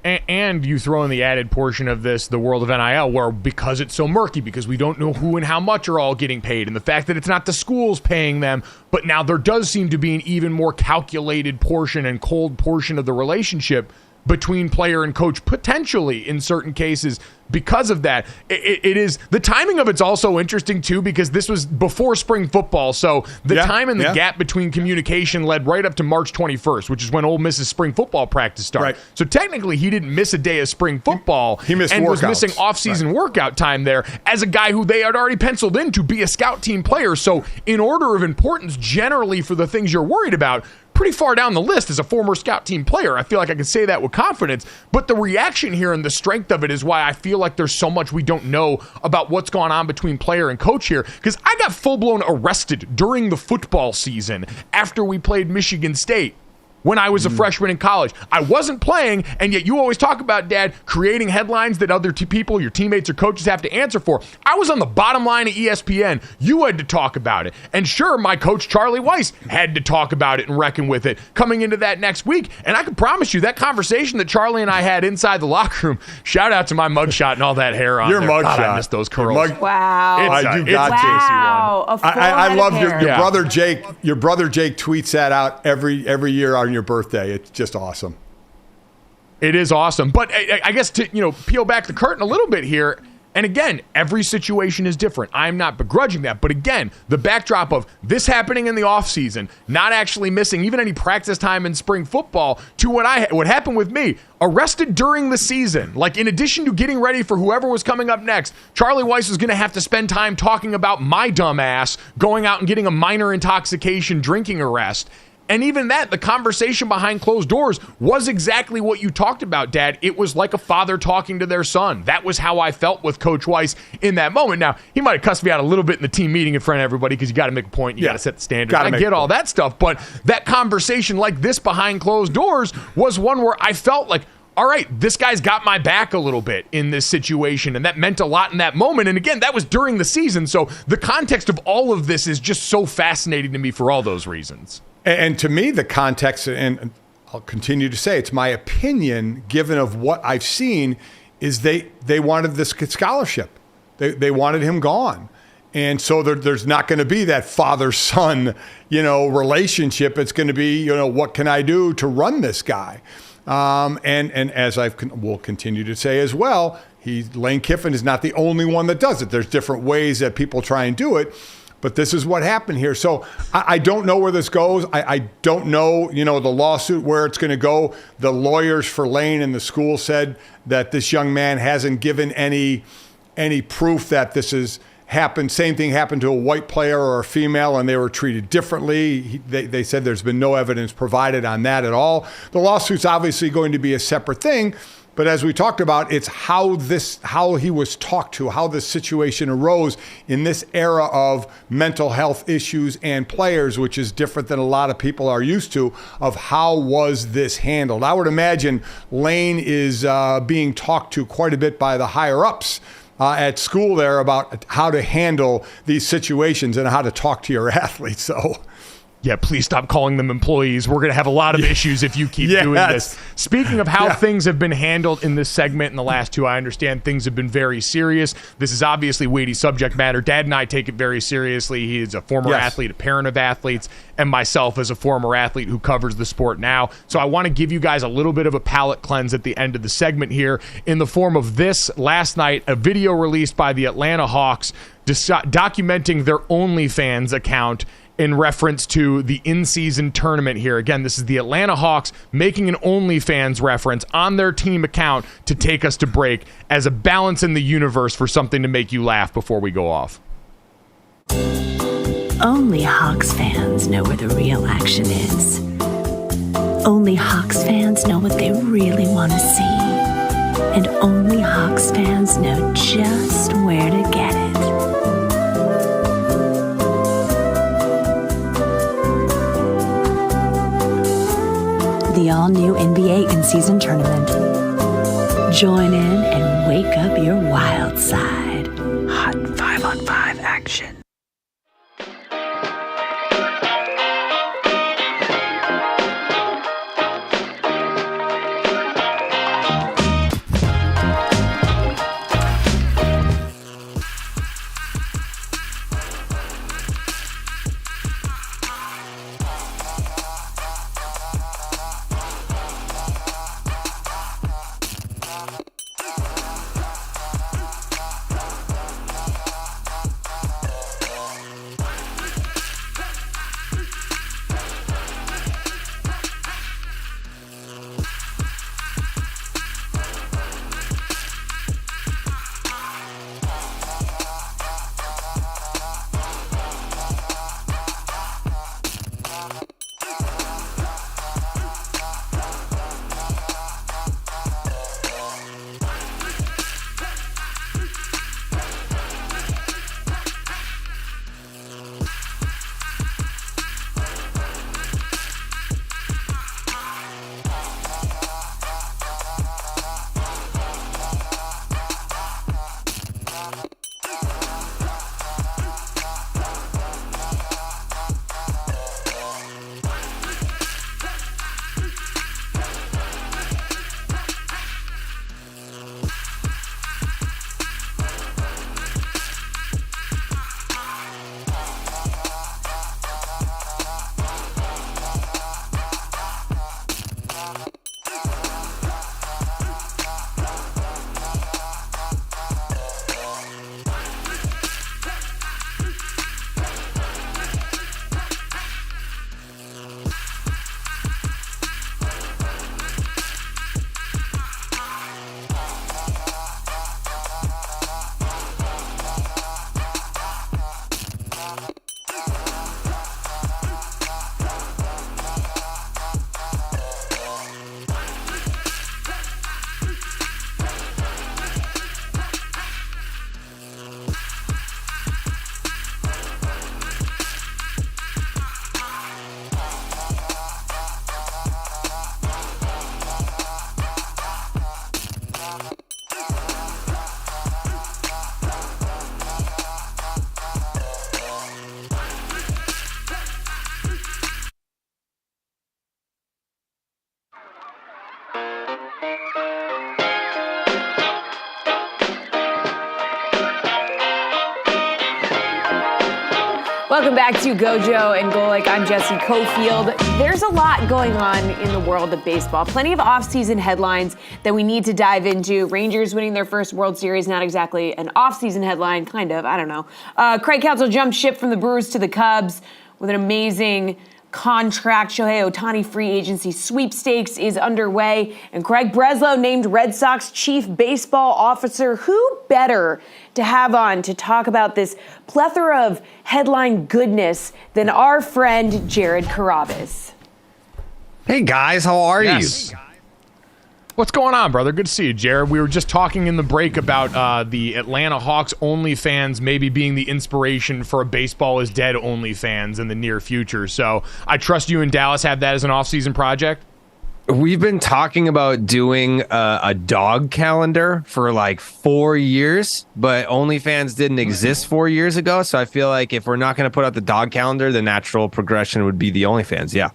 And you throw in the added portion of this, the world of NIL, where because it's so murky, because we don't know who and how much are all getting paid, and the fact that it's not the schools paying them, but now there does seem to be an even more calculated portion and cold portion of the relationship. between player and coach, potentially in certain cases because of that. It is, the timing of it's also interesting too, because this was before spring football. So the time and the gap between communication led right up to March 21st, which is when Ole Miss's spring football practice started. Right. So technically he didn't miss a day of spring football. He missed and workouts. Was missing off-season workout time there as a guy who they had already penciled in to be a scout team player. So in order of importance, generally for the things you're worried about, pretty far down the list as a former scout team player. I feel like I can say that with confidence, but the reaction here and the strength of it is why I feel like there's so much we don't know about what's gone on between player and coach here, because I got full-blown arrested during the football season after we played Michigan State. When I was a freshman in college, I wasn't playing, and yet you always talk about, Dad, creating headlines that other people, your teammates or coaches have to answer for. I was on the bottom line of ESPN. You had to talk about it. And sure, my coach, Charlie Weiss, had to talk about it and reckon with it coming into that next week. And I can promise you that conversation that Charlie and I had inside the locker room, shout out to my mugshot and all that hair on your there. Mugshot. God, I miss those curls. Wow. I love your hair. brother Jake. Your brother Jake tweets that out every year on your birthday. It's just awesome. It is awesome. But I guess to peel back the curtain a little bit here, and again, every situation is different. I'm not begrudging that. But again, the backdrop of this happening in the offseason, not actually missing even any practice time in spring football, to what happened with me, arrested during the season. Like, in addition to getting ready for whoever was coming up next, Charlie Weiss was going to have to spend time talking about my dumb ass going out and getting a minor intoxication drinking arrest. And even that, the conversation behind closed doors was exactly what you talked about, Dad. It was like a father talking to their son. That was how I felt with Coach Weiss in that moment. Now, he might have cussed me out a little bit in the team meeting in front of everybody because you got to make a point. You got to set the standard. I get all that stuff. But that conversation like this behind closed doors was one where I felt like, all right, this guy's got my back a little bit in this situation, and that meant a lot in that moment. And again, that was during the season. So the context of all of this is just so fascinating to me for all those reasons. And to me, the context, and I'll continue to say, it's my opinion, given of what I've seen, is they wanted this scholarship. They wanted him gone. And so there's not going to be that father-son, relationship. It's going to be, what can I do to run this guy? And as will continue to say as well, Lane Kiffin is not the only one that does it. There's different ways that people try and do it. But this is what happened here. So I don't know where this goes. I don't know, the lawsuit, where it's going to go. The lawyers for Lane and the school said that this young man hasn't given any proof that this has happened. Same thing happened to a white player or a female, and they were treated differently. They said there's been no evidence provided on that at all. The lawsuit's obviously going to be a separate thing. But as we talked about, it's how he was talked to, how this situation arose in this era of mental health issues and players, which is different than a lot of people are used to, of how was this handled. I would imagine Lane is being talked to quite a bit by the higher-ups at school there about how to handle these situations and how to talk to your athletes. So... yeah, please stop calling them employees. We're going to have a lot of issues if you keep doing this. Speaking of how things have been handled in this segment in the last two, I understand things have been very serious. This is obviously weighty subject matter. Dad and I take it very seriously. He is a former athlete, a parent of athletes, and myself as a former athlete who covers the sport now. So I want to give you guys a little bit of a palate cleanse at the end of the segment here in the form of this. Last night, a video released by the Atlanta Hawks documenting their OnlyFans account in reference to the in-season tournament here. Again, this is the Atlanta Hawks making an OnlyFans reference on their team account to take us to break as a balance in the universe for something to make you laugh before we go off. Only Hawks fans know where the real action is. Only Hawks fans know what they really want to see. And only Hawks fans know just where to get it. The all-new NBA in-season tournament. Join in and wake up your wild side. Hot 5-on-5 action. Welcome back to GoJo and Golic. I'm Jesse Cofield. There's a lot going on in the world of baseball. Plenty of off-season headlines that we need to dive into. Rangers winning their first World Series, not exactly an off-season headline, kind of, I don't know. Craig Counsell jumped ship from the Brewers to the Cubs with an amazing contract. Shohei Ohtani free agency sweepstakes is underway, and Craig Breslow named Red Sox chief baseball officer. Who better to have on to talk about this plethora of headline goodness than our friend Jared Carrabis? Hey guys, how are you? What's going on, brother? Good to see you, Jared. We were just talking in the break about the Atlanta Hawks OnlyFans maybe being the inspiration for a Baseball is Dead OnlyFans in the near future. So I trust you and Dallas have that as an off-season project. We've been talking about doing a dog calendar for like 4 years, but OnlyFans didn't exist 4 years ago. So I feel like if we're not going to put out the dog calendar, the natural progression would be the OnlyFans. Yeah.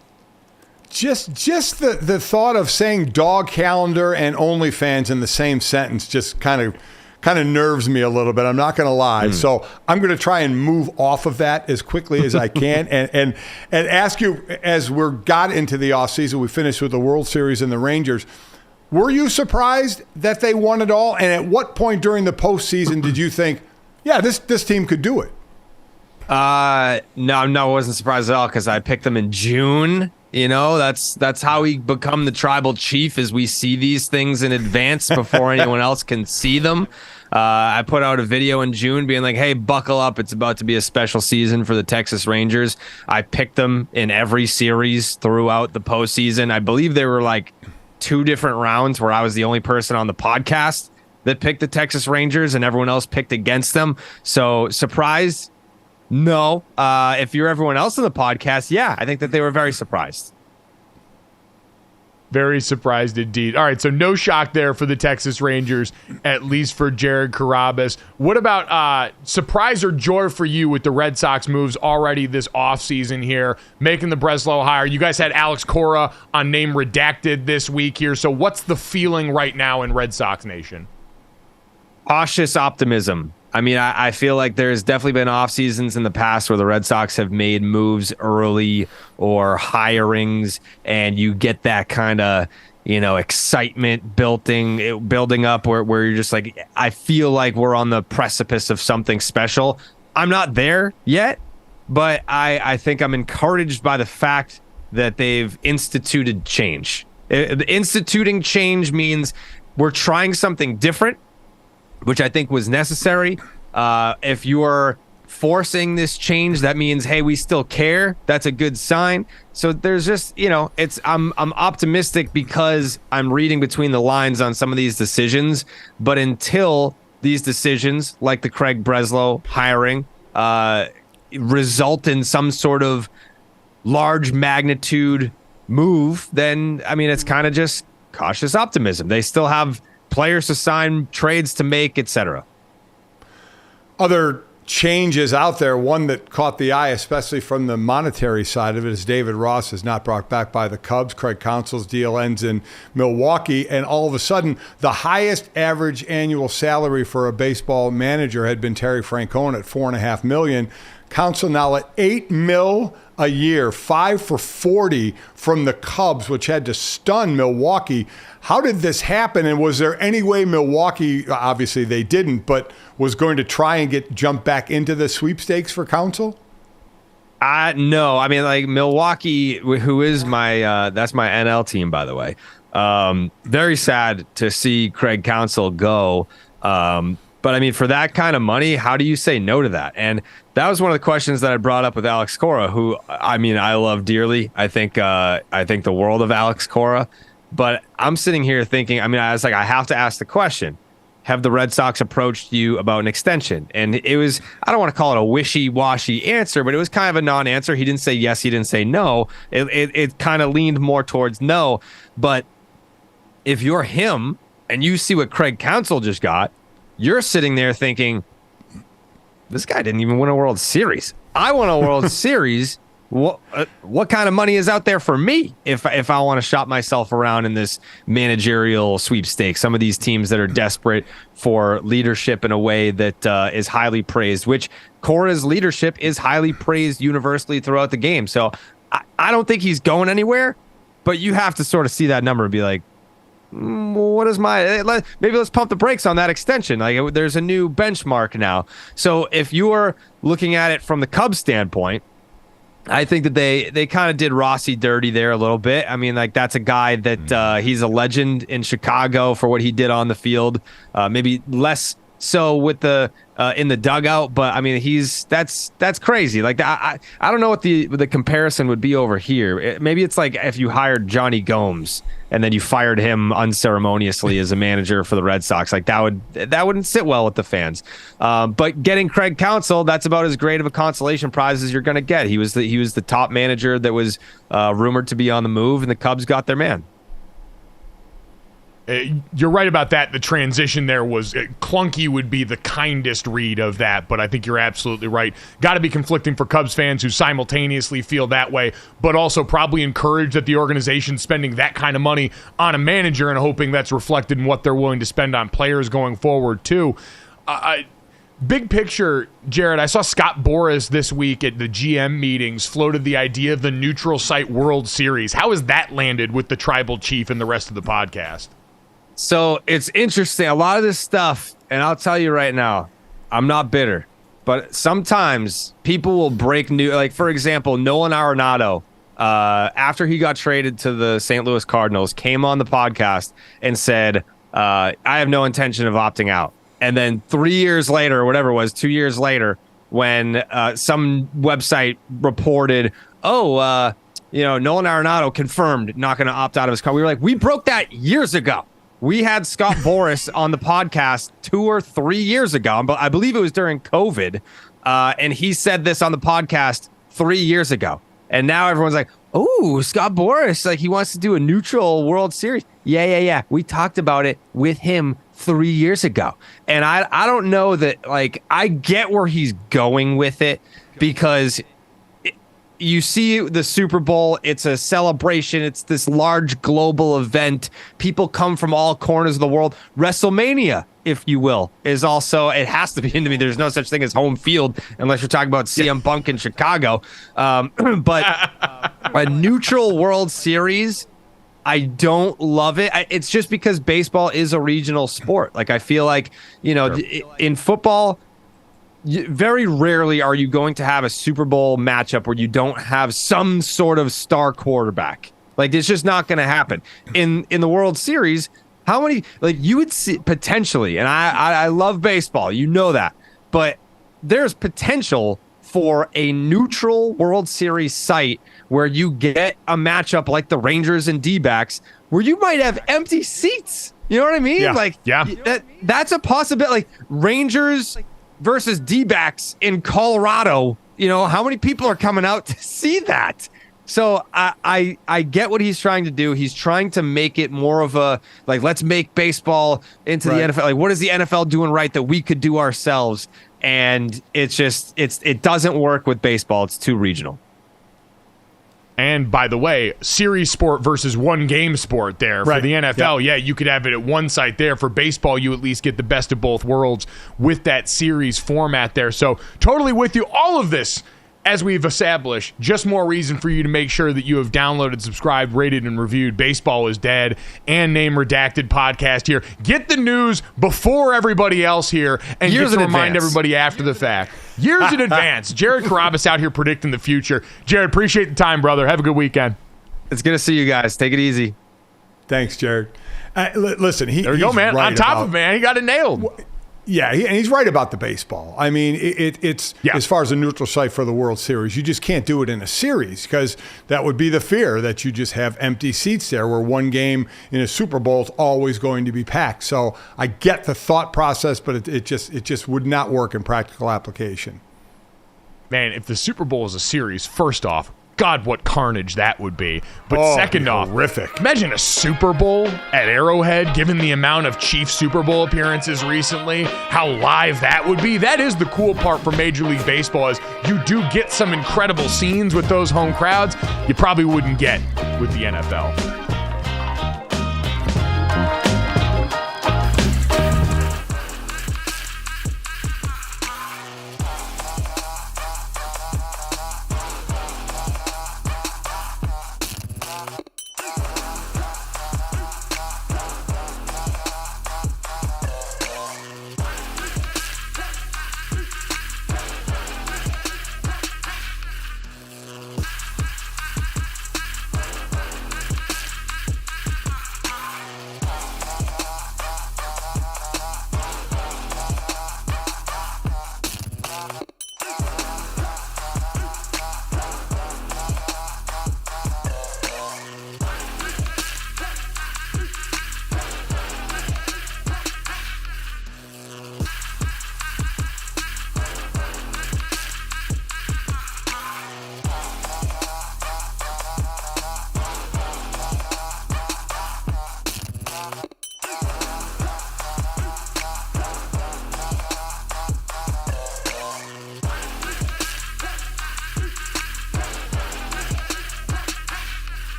Just the thought of saying dog calendar and OnlyFans in the same sentence just kind of nerves me a little bit. I'm not going to lie. So I'm going to try and move off of that as quickly as I can and ask you, as we got into the offseason, we finished with the World Series and the Rangers. Were you surprised that they won it all? And at what point during the postseason did you think, yeah, this team could do it? No, I wasn't surprised at all because I picked them in June. You know, that's how we become the tribal chief, is we see these things in advance before anyone else can see them. I put out a video in June being like, hey, buckle up. It's about to be a special season for the Texas Rangers. I picked them in every series throughout the postseason. I believe there were like 2 different rounds where I was the only person on the podcast that picked the Texas Rangers and everyone else picked against them. So surprised? No. If you're everyone else in the podcast, yeah, I think that they were very surprised. Very surprised indeed. All right, so no shock there for the Texas Rangers, at least for Jared Carrabis. What about surprise or joy for you with the Red Sox moves already this offseason here, making the Breslow hire? You guys had Alex Cora on name redacted this week here, so what's the feeling right now in Red Sox Nation? Cautious optimism. I mean, I feel like there's definitely been off seasons in the past where the Red Sox have made moves early or hirings, and you get that kind of, excitement building up where you're just like, I feel like we're on the precipice of something special. I'm not there yet, but I think I'm encouraged by the fact that they've instituted change. Instituting change means we're trying something different, which I think was necessary. If you're forcing this change, that means, hey, we still care. That's a good sign. So there's just, I'm optimistic because I'm reading between the lines on some of these decisions. But until these decisions, like the Craig Breslow hiring, result in some sort of large magnitude move, then, I mean, it's kind of just cautious optimism. They still have players to sign, trades to make, etc. Other changes out there, one that caught the eye, especially from the monetary side of it, is David Ross is not brought back by the Cubs. Craig Counsell's deal ends in Milwaukee, and all of a sudden, the highest average annual salary for a baseball manager had been Terry Francona at $4.5 million. Counsell now at $8 million a year, 5 for 40 from the Cubs, which had to stun Milwaukee. How did this happen? And was there any way Milwaukee, obviously they didn't, but was going to try and jump back into the sweepstakes for Counsell? No. I mean, like Milwaukee, who is that's my NL team, by the way. Very sad to see Craig Counsell go. But I mean, for that kind of money, how do you say no to that? And that was one of the questions that I brought up with Alex Cora, who, I mean, I love dearly. I think the world of Alex Cora. But I'm sitting here thinking, I mean, I was like, I have to ask the question. Have the Red Sox approached you about an extension? And it was, I don't want to call it a wishy-washy answer, but it was kind of a non-answer. He didn't say yes, he didn't say no. It kind of leaned more towards no. But if you're him and you see what Craig Counsell just got, you're sitting there thinking, this guy didn't even win a World Series. I won a World Series, what kind of money is out there for me if I want to shop myself around in this managerial sweepstakes? Some of these teams that are desperate for leadership in a way that is highly praised, which Cora's leadership is highly praised universally throughout the game. So I don't think he's going anywhere, but you have to sort of see that number and be like, what is maybe let's pump the brakes on that extension. Like, there's a new benchmark now. So if you are looking at it from the Cubs standpoint, I think that they kind of did Rossi dirty there a little bit. I mean, like, that's a guy that he's a legend in Chicago for what he did on the field. Maybe less so with the in the dugout, but I mean, that's crazy. Like, I don't know what the comparison would be over here. Maybe it's like if you hired Johnny Gomes and then you fired him unceremoniously as a manager for the Red Sox. Like, that wouldn't sit well with the fans. But getting Craig Counsell, that's about as great of a consolation prize as you're going to get. He was the top manager that was rumored to be on the move, and the Cubs got their man. You're right about that. The transition there was clunky would be the kindest read of that, but I think you're absolutely right. Got to be conflicting for Cubs fans who simultaneously feel that way, but also probably encouraged that the organization's spending that kind of money on a manager and hoping that's reflected in what they're willing to spend on players going forward too. Big picture, Jared, I saw Scott Boras this week at the GM meetings floated the idea of the neutral site World Series. How has that landed with the tribal chief and the rest of the podcast? So it's interesting. A lot of this stuff, and I'll tell you right now, I'm not bitter, but sometimes people will break news. Like, for example, Nolan Arenado, after he got traded to the St. Louis Cardinals, came on the podcast and said, I have no intention of opting out. And then 3 years later, or whatever it was, 2 years later, when some website reported, Nolan Arenado confirmed not going to opt out of his car. We were like, we broke that years ago. We had Scott Boras on the podcast 2 or 3 years ago, but I believe it was during COVID, and he said this on the podcast 3 years ago. And now everyone's like, oh, Scott Boras, like, he wants to do a neutral World Series. Yeah. We talked about it with him 3 years ago. And I don't know that, like, I get where he's going with it, because you see the Super Bowl, it's a celebration. It's this large global event. People come from all corners of the world. WrestleMania, if you will, is also, it has to be into me. There's no such thing as home field unless you're talking about CM Punk in Chicago. But a neutral World Series, I don't love it. It's just because baseball is a regional sport. Like, I feel like, in football, very rarely are you going to have a Super Bowl matchup where you don't have some sort of star quarterback. Like, it's just not going to happen. In the World Series, how many, like, you would see potentially, and I love baseball, you know that, but there's potential for a neutral World Series site where you get a matchup like the Rangers and D-backs where you might have empty seats. You know what I mean? That's a possibility. Like, Rangers versus D-backs in Colorado, how many people are coming out to see that? So I get what he's trying to do. He's trying to make it more of a, like, let's make baseball into the NFL. Like, what is the NFL doing right that we could do ourselves? And it doesn't work with baseball. It's too regional. And by the way, series sport versus one game sport there for the NFL. Yeah, you could have it at one site there. For baseball, you at least get the best of both worlds with that series format there. So totally with you. All of this, as we've established, just more reason for you to make sure that you have downloaded, subscribed, rated, and reviewed Baseball is Dead and Name Redacted podcast here. Get the news before everybody else here and get to remind everybody after the fact. Years in advance. Jared Carrabis out here predicting the future. Jared, appreciate the time, brother. Have a good weekend. It's good to see you guys. Take it easy. Thanks, Jared. Listen, there you go, man. On top of it, man. He got it nailed. Yeah, and he's right about the baseball. I mean, it's as far as a neutral site for the World Series, you just can't do it in a series, because that would be the fear that you just have empty seats there, where one game in a Super Bowl is always going to be packed. So I get the thought process, but it just would not work in practical application. Man, if the Super Bowl is a series, first off, God, what carnage that would be. But second off, horrific. Imagine a Super Bowl at Arrowhead, given the amount of Chiefs Super Bowl appearances recently, how live that would be. That is the cool part for Major League Baseball, is you do get some incredible scenes with those home crowds you probably wouldn't get with the NFL.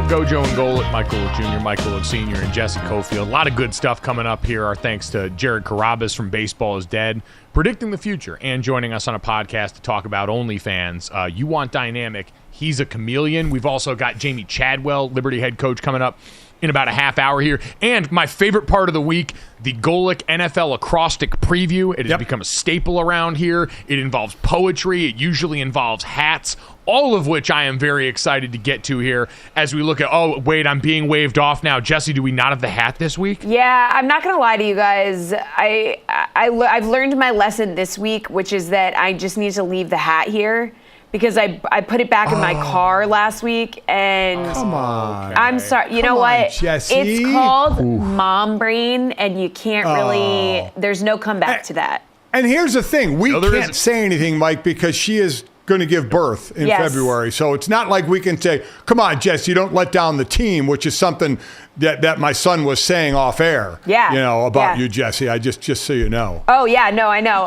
GoJo and Golic, Michael Jr., Michael Sr., and Jesse Cofield. A lot of good stuff coming up here. Our thanks to Jared Carrabis from Baseball is Dead, predicting the future, and joining us on a podcast to talk about OnlyFans. You want dynamic. He's a chameleon. We've also got Jamey Chadwell, Liberty head coach, coming up in about a half hour here. And my favorite part of the week, the Golic NFL acrostic preview. It has become a staple around here. It involves poetry. It usually involves hats, all of which I am very excited to get to here as we look at, oh, wait, I'm being waved off now. Jesse, do we not have the hat this week? Yeah, I'm not going to lie to you guys. I've learned my lesson this week, which is that I just need to leave the hat here. Because I put it back in my car last week, and come on. I'm sorry. You know what? Jesse. It's called mom brain, and you can't really. There's no comeback to that. And here's the thing: we can't say anything, Mike, because she is going to give birth in February. So it's not like we can say, "Come on, Jesse, you don't let down the team," which is something that my son was saying off air. Yeah. You know about you, Jesse. I just so you know. Oh yeah, no, I know.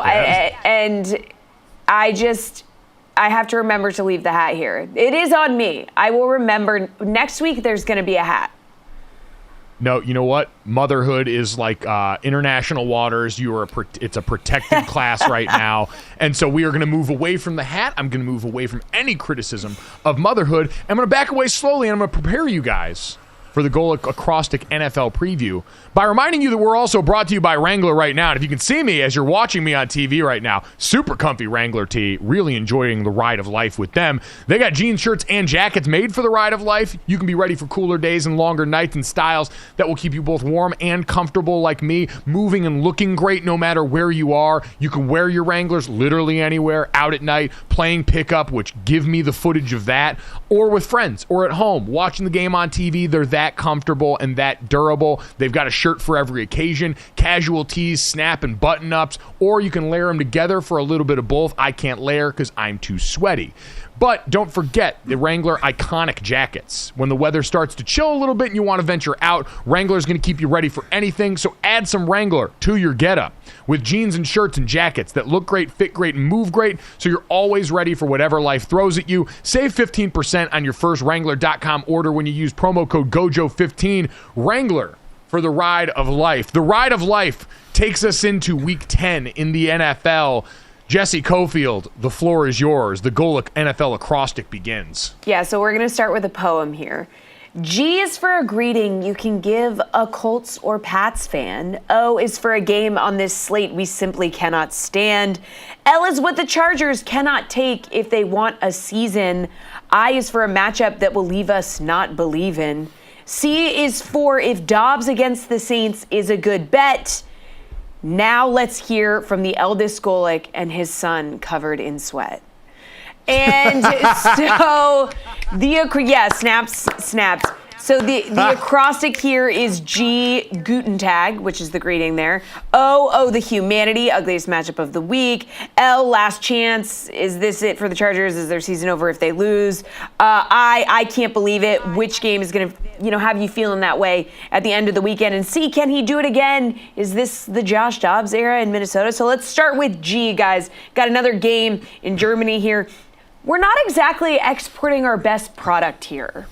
I have to remember to leave the hat here. It is on me. I will remember. Next week, there's going to be a hat. No, you know what? Motherhood is like international waters. It's a protected class right now. And so we are going to move away from the hat. I'm going to move away from any criticism of motherhood. I'm going to back away slowly, and I'm going to prepare you guys for the Golic acrostic NFL preview by reminding you that we're also brought to you by Wrangler right now. And if you can see me as you're watching me on TV right now, super comfy Wrangler tee, really enjoying the ride of life with them. They got jeans, shirts, and jackets made for the ride of life. You can be ready for cooler days and longer nights in styles that will keep you both warm and comfortable like me, moving and looking great no matter where you are. You can wear your Wranglers literally anywhere, out at night, playing pickup, which give me the footage of that, or with friends or at home, watching the game on TV. They're that comfortable and that durable. They've got a shirt for every occasion, casual tees, snap and button ups, or you can layer them together for a little bit of both. I can't layer because I'm too sweaty. But don't forget the Wrangler iconic jackets. When the weather starts to chill a little bit and you want to venture out, Wrangler's going to keep you ready for anything, so add some Wrangler to your getup with jeans and shirts and jackets that look great, fit great, and move great, so you're always ready for whatever life throws at you. Save 15% on your first Wrangler.com order when you use promo code GOJO15. Wrangler for the ride of life. The ride of life takes us into week 10 in the NFL. Jesse Cofield, the floor is yours. The Golic NFL acrostic begins. Yeah, so we're going to start with a poem here. G is for a greeting you can give a Colts or Pats fan. O is for a game on this slate we simply cannot stand. L is what the Chargers cannot take if they want a season. I is for a matchup that will leave us not believing. C is for if Dobbs against the Saints is a good bet. Now let's hear from the eldest Golic and his son covered in sweat. And so snaps. So the acrostic here is G, Guten Tag, which is the greeting there. O, the humanity, ugliest matchup of the week. L, last chance. Is this it for the Chargers? Is their season over if they lose? I can't believe it. Which game is going to, have you feeling that way at the end of the weekend? And C, can he do it again? Is this the Josh Dobbs era in Minnesota? So let's start with G, guys. Got another game in Germany here. We're not exactly exporting our best product here.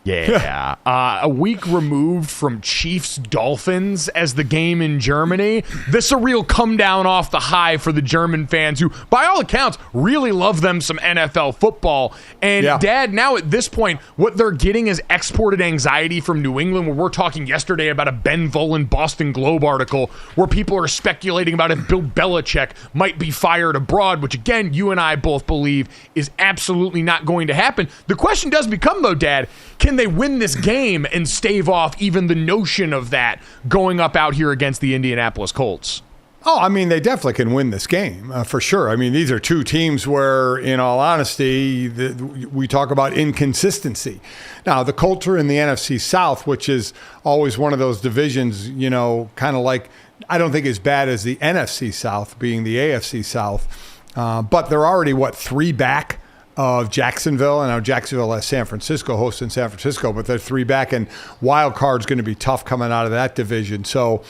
Yeah. A week removed from Chiefs-Dolphins as the game in Germany. This is a real come down off the high for the German fans who, by all accounts, really love them some NFL football. And Dad, now at this point, what they're getting is exported anxiety from New England, where we're talking yesterday about a Ben Volen Boston Globe article where people are speculating about if Bill Belichick might be fired abroad, which again, you and I both believe is absolutely not going to happen. The question does become, though, Dad, can they win this game and stave off even the notion of that going up out here against the Indianapolis Colts? Oh, I mean, they definitely can win this game, for sure. I mean, these are two teams where, in all honesty, we talk about inconsistency. Now, the Colts are in the NFC South, which is always one of those divisions, kind of like, I don't think as bad as the NFC South being the AFC South. But they're already, 3 back of Jacksonville. And now Jacksonville has San Francisco hosting San Francisco, but they're 3 back, and wild card's going to be tough coming out of that division. So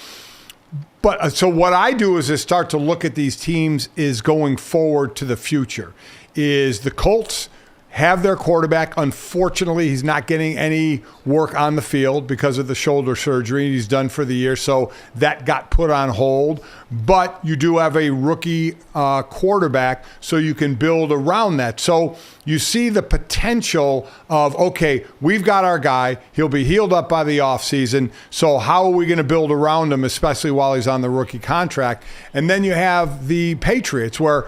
what I do is start to look at these teams is going forward to the future. Is the Colts have their quarterback. Unfortunately, he's not getting any work on the field because of the shoulder surgery he's done for the year, so that got put on hold. But you do have a rookie quarterback, so you can build around that. So you see the potential of, okay, we've got our guy. He'll be healed up by the offseason, so how are we going to build around him, especially while he's on the rookie contract? And then you have the Patriots, where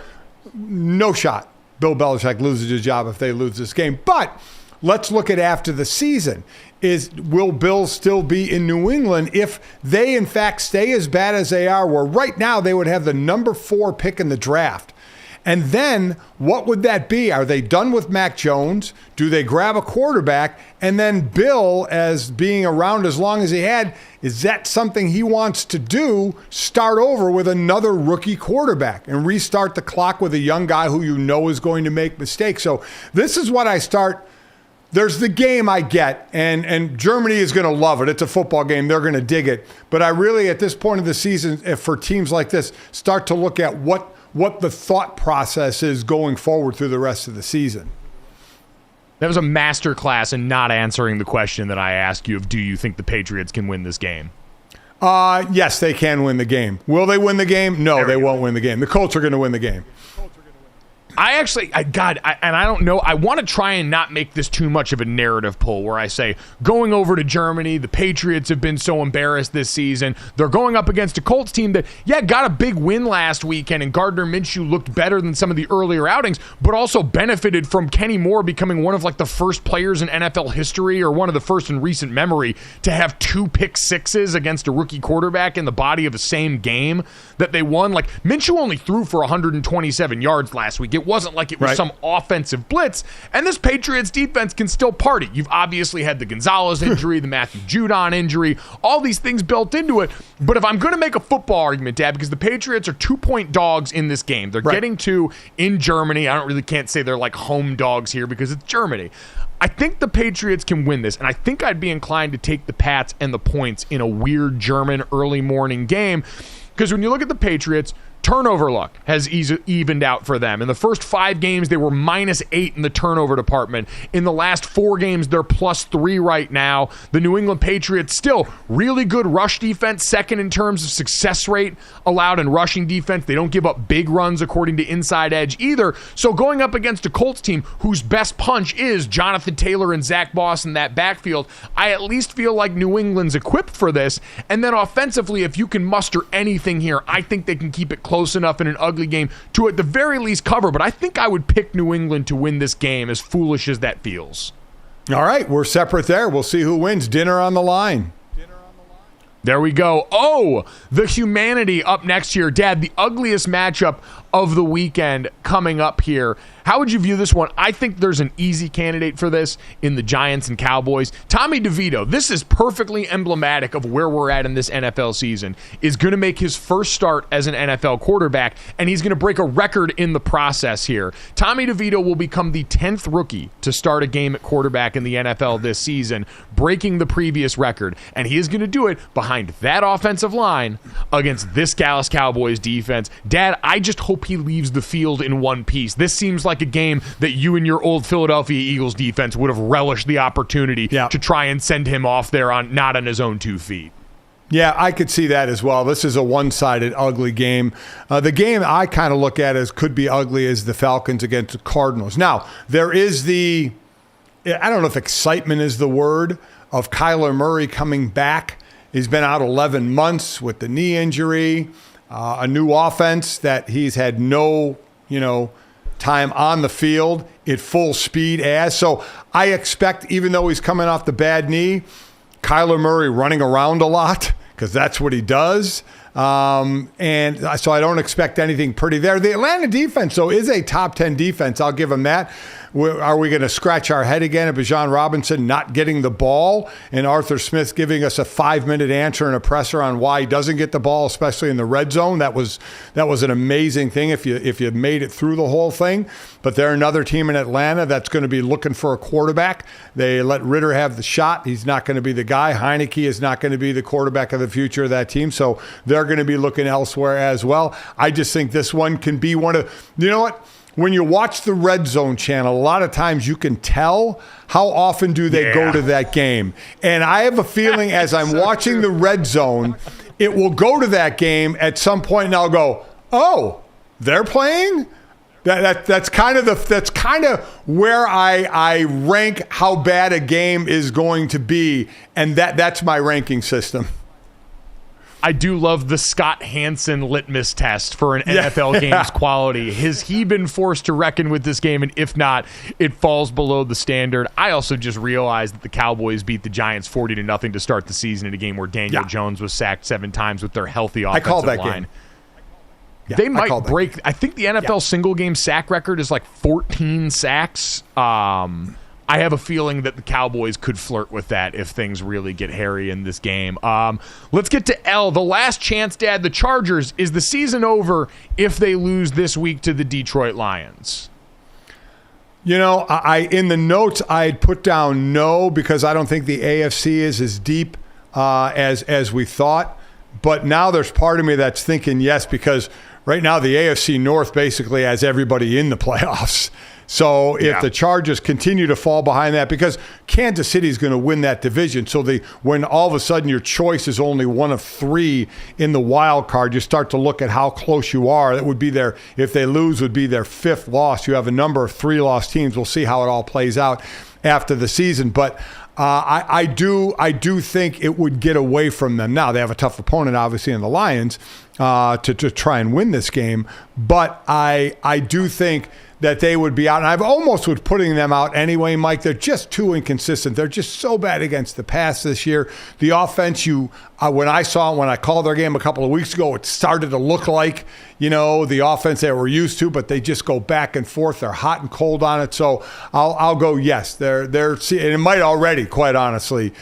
no shot Bill Belichick loses his job if they lose this game. But let's look at after the season. Will Bill still be in New England if they, in fact, stay as bad as they are, where right now they would have the number 4 pick in the draft? And then what would that be? Are they done with Mac Jones? Do they grab a quarterback? And then Bill, as being around as long as he had, is that something he wants to do? Start over with another rookie quarterback and restart the clock with a young guy who you know is going to make mistakes. So this is what I start. There's the game I get, and Germany is going to love it. It's a football game. They're going to dig it. But I really, at this point of the season, for teams like this, start to look at what the thought process is going forward through the rest of the season. That was a masterclass in not answering the question that I asked you of, do you think the Patriots can win this game? Yes, they can win the game. Will they win the game? No, they won't win the game. The Colts are going to win the game. I don't know. I want to try and not make this too much of a narrative poll where I say going over to Germany, the Patriots have been so embarrassed this season. They're going up against a Colts team that, got a big win last weekend, and Gardner Minshew looked better than some of the earlier outings, but also benefited from Kenny Moore becoming one of like the first players in NFL history, or one of the first in recent memory, to have 2 pick sixes against a rookie quarterback in the body of the same game that they won. Like, Minshew only threw for 127 yards last week. It wasn't like it was some offensive blitz, and this Patriots defense can still party. You've obviously had the Gonzalez injury, the Matthew Judon injury, all these things built into it. But if I'm going to make a football argument, Dad, because the Patriots are 2-point dogs in this game, they're getting 2 in Germany. Can't say they're like home dogs here because it's Germany. I think the Patriots can win this, and I think I'd be inclined to take the Pats and the points in a weird German early morning game, because when you look at the Patriots, turnover luck has evened out for them. In the first 5 games, they were -8 in the turnover department. In the last 4 games, they're +3 right now. The New England Patriots still really good rush defense, second in terms of success rate allowed in rushing defense. They don't give up big runs according to Inside Edge either. So going up against a Colts team whose best punch is Jonathan Taylor and Zach Moss in that backfield, I at least feel like New England's equipped for this. And then offensively, if you can muster anything here, I think they can keep it close enough in an ugly game to at the very least cover. But I think I would pick New England to win this game, as foolish as that feels. All right, we're separate there. We'll see who wins. Dinner on the line. There we go. Oh, the humanity up next here. Dad, the ugliest matchup of the weekend coming up here. How would you view this one? I think there's an easy candidate for this in the Giants and Cowboys. Tommy DeVito, this is perfectly emblematic of where we're at in this NFL season, is going to make his first start as an NFL quarterback, and he's going to break a record in the process here. Tommy DeVito will become the 10th rookie to start a game at quarterback in the NFL this season, breaking the previous record, and he is going to do it behind that offensive line against this Dallas Cowboys defense. Dad, I just hope he leaves the field in one piece. This seems like a game that you and your old Philadelphia Eagles defense would have relished the opportunity to try and send him off there not on his own 2 feet. Yeah, I could see that as well. This is a one-sided, ugly game. The game I kind of look at as could be ugly is the Falcons against the Cardinals. Now, there is I don't know if excitement is the word, of Kyler Murray coming back. He's been out 11 months with the knee injury, a new offense that he's had no, time on the field at full speed as. So I expect, even though he's coming off the bad knee, Kyler Murray running around a lot, because that's what he does. And so I don't expect anything pretty there. The Atlanta defense, though, is a top 10 defense. I'll give them that. Are we going to scratch our head again at Bijan Robinson not getting the ball and Arthur Smith giving us a 5-minute answer and a presser on why he doesn't get the ball, especially in the red zone? That was an amazing thing if you made it through the whole thing. But they're another team in Atlanta that's going to be looking for a quarterback. They let Ritter have the shot. He's not going to be the guy. Heineke is not going to be the quarterback of the future of that team. So they're going to be looking elsewhere as well. I just think this one can be one of, you know what? When you watch the Red Zone channel, a lot of times you can tell how often do they go to that game. And I have a feeling as I'm watching the Red Zone, it will go to that game at some point, and I'll go, oh, they're playing? That's kind of where I rank how bad a game is going to be, and that's my ranking system. I do love the Scott Hansen litmus test for an NFL game's quality. Has he been forced to reckon with this game? And if not, it falls below the standard. I also just realized that the Cowboys beat the Giants 40-0 to start the season in a game where Daniel Jones was sacked 7 times with their healthy offensive line. I called that game. Yeah, they might break. I think the NFL single game sack record is like 14 sacks. I have a feeling that the Cowboys could flirt with that if things really get hairy in this game. Let's get to L. The last chance, Dad. The Chargers. Is the season over if they lose this week to the Detroit Lions? I in the notes I had put down no, because I don't think the AFC is as deep as we thought. But now there's part of me that's thinking yes, because right now the AFC North basically has everybody in the playoffs. So if the Chargers continue to fall behind that, because Kansas City is going to win that division, so when all of a sudden your choice is only one of 3 in the wild card, you start to look at how close you are. That would be if they lose, would be their 5th loss. You have a number of 3-loss teams. We'll see how it all plays out after the season. But I do think it would get away from them. Now, they have a tough opponent, obviously, in the Lions to try and win this game. But I do think that they would be out. And I've almost was putting them out anyway, Mike. They're just too inconsistent. They're just so bad against the pass this year. The offense, when I called their game a couple of weeks ago, it started to look like, the offense they were used to, but they just go back and forth. They're hot and cold on it. So I'll go yes. They're and it might already, quite honestly,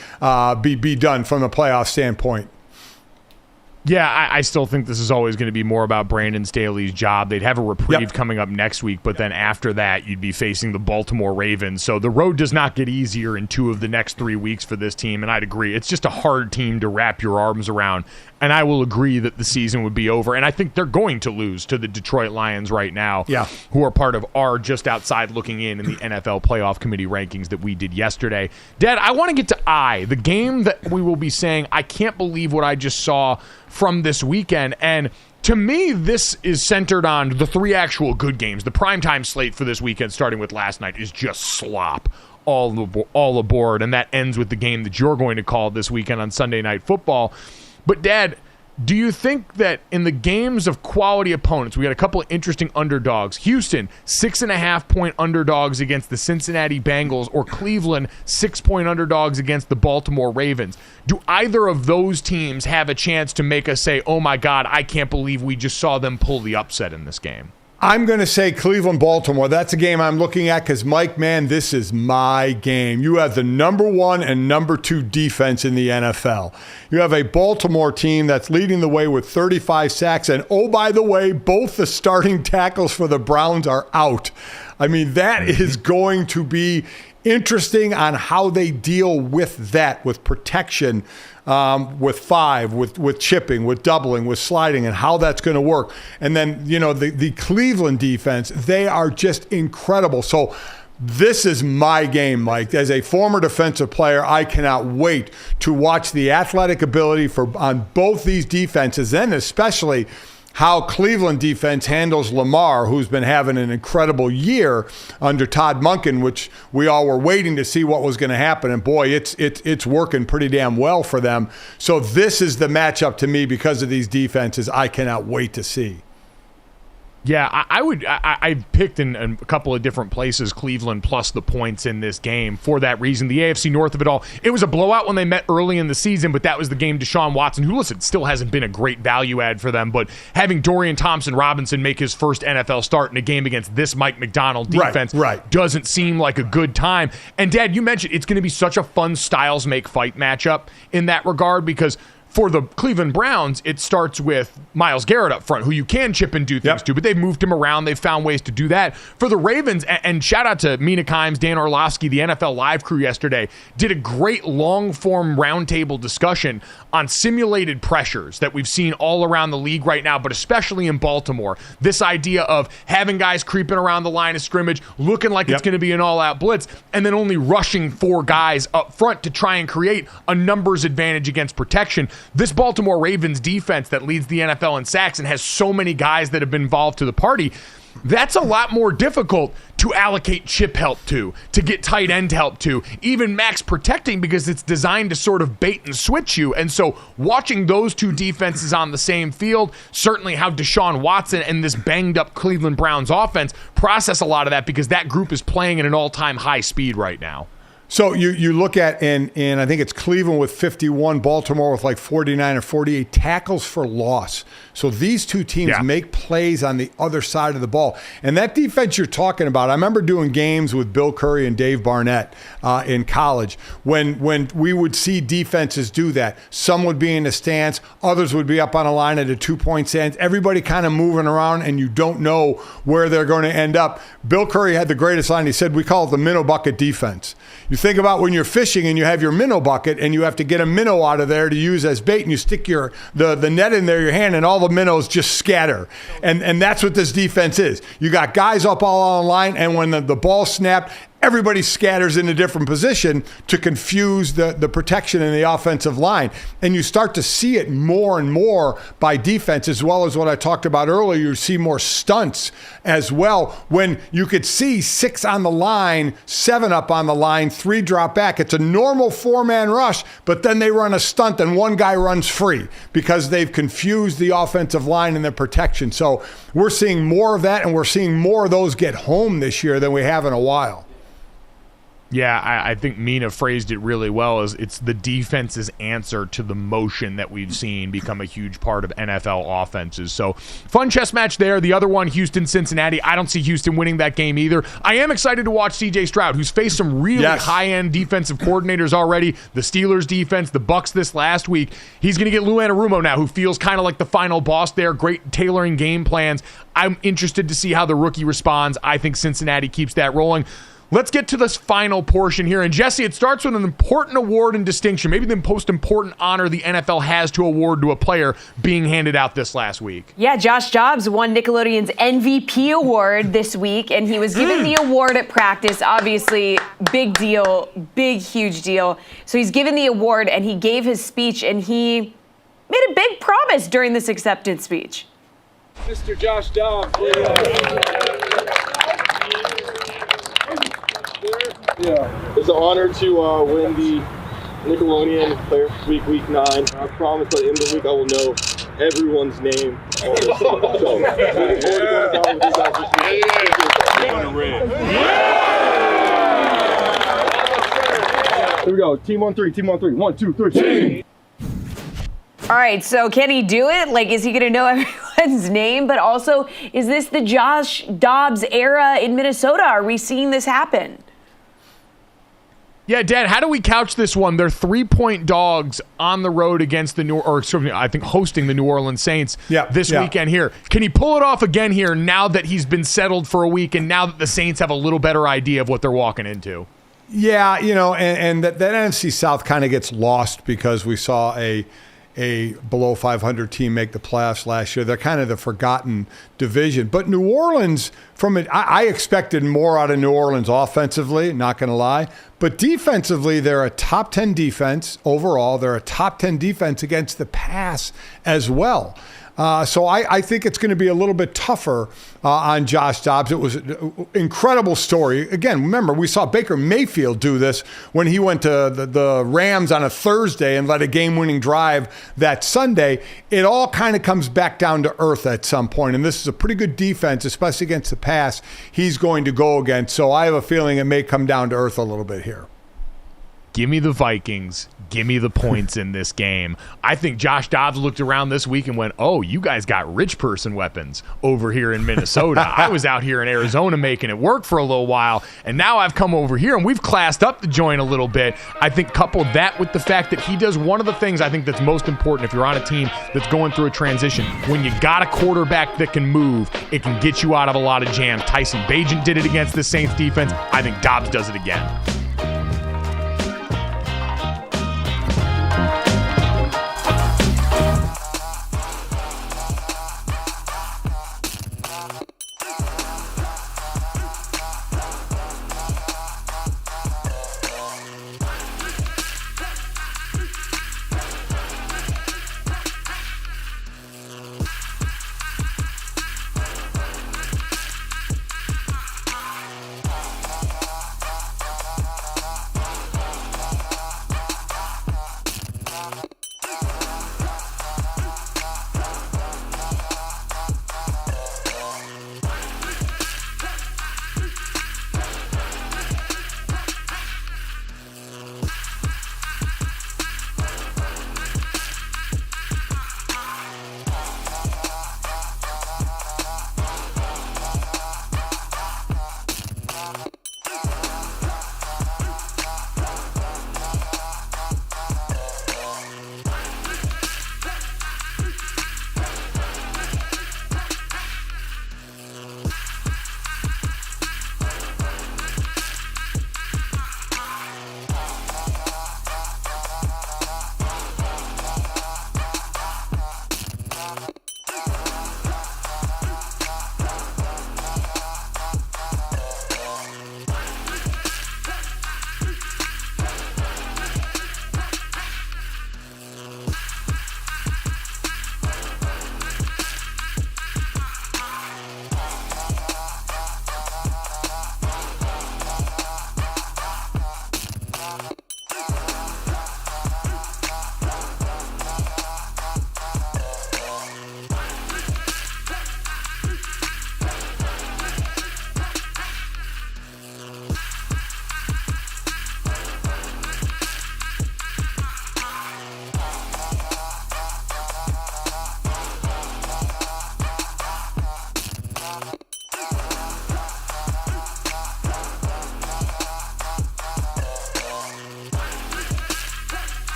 be done from a playoff standpoint. Yeah, I still think this is always going to be more about Brandon Staley's job. They'd have a reprieve coming up next week, but then after that, you'd be facing the Baltimore Ravens. So the road does not get easier in 2 of the next 3 weeks for this team, and I'd agree. It's just a hard team to wrap your arms around, and I will agree that the season would be over. And I think they're going to lose to the Detroit Lions right now, who are part of our just outside looking in the NFL playoff committee rankings that we did yesterday. Dad, I want to get to the game that we will be saying, I can't believe what I just saw from this weekend. And to me, this is centered on the 3 actual good games. The primetime slate for this weekend, starting with last night, is just slop all aboard. And that ends with the game that you're going to call this weekend on Sunday Night Football. But, Dad, do you think that in the games of quality opponents, we got a couple of interesting underdogs. Houston, 6.5-point underdogs against the Cincinnati Bengals, or Cleveland, 6-point underdogs against the Baltimore Ravens. Do either of those teams have a chance to make us say, oh my God, I can't believe we just saw them pull the upset in this game? I'm going to say Cleveland-Baltimore. That's a game I'm looking at because, Mike, man, this is my game. You have the number 1 and number 2 defense in the NFL. You have a Baltimore team that's leading the way with 35 sacks. And, oh, by the way, both the starting tackles for the Browns are out. I mean, that is going to be interesting on how they deal with that, with protection, with 5, with chipping, with doubling, with sliding, and how that's going to work. And then, the Cleveland defense, they are just incredible. So this is my game, Mike. As a former defensive player, I cannot wait to watch the athletic ability on both these defenses, and especially how Cleveland defense handles Lamar, who's been having an incredible year under Todd Monken, which we all were waiting to see what was going to happen. And boy, it's working pretty damn well for them. So this is the matchup to me because of these defenses I cannot wait to see. Yeah, I picked in a couple of different places Cleveland plus the points in this game for that reason. The AFC North of it all, it was a blowout when they met early in the season, but that was the game Deshaun Watson, who, listen, still hasn't been a great value add for them, but having Dorian Thompson-Robinson make his first NFL start in a game against this Mike McDonald defense doesn't seem like a good time. And, Dad, you mentioned it's going to be such a fun styles-make-fight matchup in that regard because for the Cleveland Browns, it starts with Myles Garrett up front, who you can chip and do things to, but they've moved him around. They've found ways to do that. For the Ravens, and shout out to Mina Kimes, Dan Orlovsky, the NFL Live crew yesterday, did a great long-form roundtable discussion on simulated pressures that we've seen all around the league right now, but especially in Baltimore. This idea of having guys creeping around the line of scrimmage, looking like it's going to be an all-out blitz, and then only rushing 4 guys up front to try and create a numbers advantage against protection. This Baltimore Ravens defense that leads the NFL in sacks and has so many guys that have been involved to the party, that's a lot more difficult to allocate chip help to get tight end help to, even max protecting, because it's designed to sort of bait and switch you. And so watching those 2 defenses on the same field, certainly how Deshaun Watson and this banged up Cleveland Browns offense process a lot of that, because that group is playing at an all-time high speed right now. So you look at, and I think it's Cleveland with 51, Baltimore with like 49 or 48 tackles for loss. So these 2 teams make plays on the other side of the ball. And that defense you're talking about, I remember doing games with Bill Curry and Dave Barnett in college when we would see defenses do that. Some would be in a stance, others would be up on a line at a 2-point stance, everybody kind of moving around, and you don't know where they're going to end up. Bill Curry had the greatest line. He said, we call it the minnow bucket defense. You think about when you're fishing and you have your minnow bucket and you have to get a minnow out of there to use as bait, and you stick the net in there, your hand, and all the minnows just scatter. And that's what this defense is. You got guys up all on the line, and when the ball snapped, everybody scatters in a different position to confuse the protection in the offensive line. And you start to see it more and more by defense, as well as what I talked about earlier. You see more stunts as well. When you could see 6 on the line, 7 up on the line, 3 drop back. It's a normal 4-man rush, but then they run a stunt and one guy runs free because they've confused the offensive line and their protection. So we're seeing more of that, and we're seeing more of those get home this year than we have in a while. Yeah, I think Mina phrased it really well. It's the defense's answer to the motion that we've seen become a huge part of NFL offenses. So fun chess match there. The other one, Houston-Cincinnati. I don't see Houston winning that game either. I am excited to watch C.J. Stroud, who's faced some really high-end defensive coordinators already. The Steelers defense, the Bucs this last week. He's going to get Lou Anarumo now, who feels kind of like the final boss there. Great tailoring game plans. I'm interested to see how the rookie responds. I think Cincinnati keeps that rolling. Let's get to this final portion here. And Jesse, it starts with an important award and distinction, maybe the most important honor the NFL has to award to a player, being handed out this last week. Yeah, Josh Dobbs won Nickelodeon's MVP award this week, and he was given the award at practice. Obviously, big deal, big, huge deal. So he's given the award, and he gave his speech, and he made a big promise during this acceptance speech. Mr. Josh Dobbs. Yeah, it's an honor to win the Nickelodeon Player of the Week 9. I promise by the end of the week I will know everyone's name. Here we go. Team on three. 1, 2, 3. All right, so can he do it? Like, is he going to know everyone's name? But also, is this the Josh Dobbs era in Minnesota? Are we seeing this happen? Yeah, Dad, how do we couch this one? They're 3-point dogs on the road against hosting the New Orleans Saints this weekend here. Can he pull it off again here now that he's been settled for a week and now that the Saints have a little better idea of what they're walking into? Yeah, and that NFC South kind of gets lost because we saw a below 500 team make the playoffs last year. They're kind of the forgotten division. But New Orleans, I expected more out of New Orleans offensively, not going to lie. But defensively, they're a top 10 defense overall. They're a top 10 defense against the pass as well. So I think it's going to be a little bit tougher on Josh Dobbs. It was an incredible story. Again, remember, we saw Baker Mayfield do this when he went to the Rams on a Thursday and led a game-winning drive that Sunday. It all kind of comes back down to earth at some point, and this is a pretty good defense, especially against the pass, he's going to go against. So I have a feeling it may come down to earth a little bit here. Give me the Vikings. Give me the points in this game. I think Josh Dobbs looked around this week and went, oh, you guys got rich person weapons over here in Minnesota. I was out here in Arizona making it work for a little while, and now I've come over here, and we've classed up the joint a little bit. I think couple that with the fact that he does one of the things I think that's most important if you're on a team that's going through a transition. When you got a quarterback that can move, it can get you out of a lot of jams. Tyson Bagent did it against the Saints defense. I think Dobbs does it again.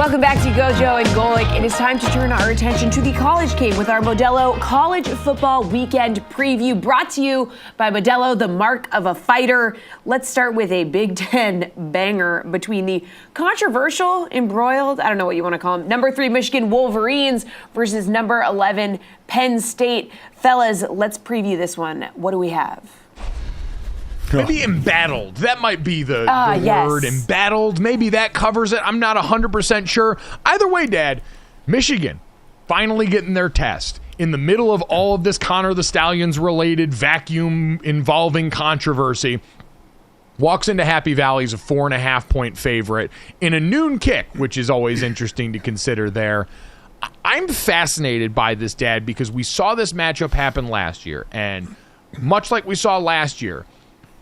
Welcome back to GoJo and Golic. It is time to turn our attention to the college game with our Modelo College Football Weekend Preview, brought to you by Modelo, the mark of a fighter. Let's start with a Big Ten banger between the controversial, embroiled, I don't know what you want to call them, number 3 Michigan Wolverines versus number 11 Penn State. Fellas, let's preview this one. What do we have? Maybe embattled. That might be the yes. word. Embattled. Maybe that covers it. I'm not 100% sure. Either way, Dad, Michigan finally getting their test. In the middle of all of this Connor the Stallions related vacuum involving controversy, walks into Happy Valley as a 4.5-point favorite in a noon kick, which is always interesting to consider there. I'm fascinated by this, Dad, because we saw this matchup happen last year. And much like we saw last year,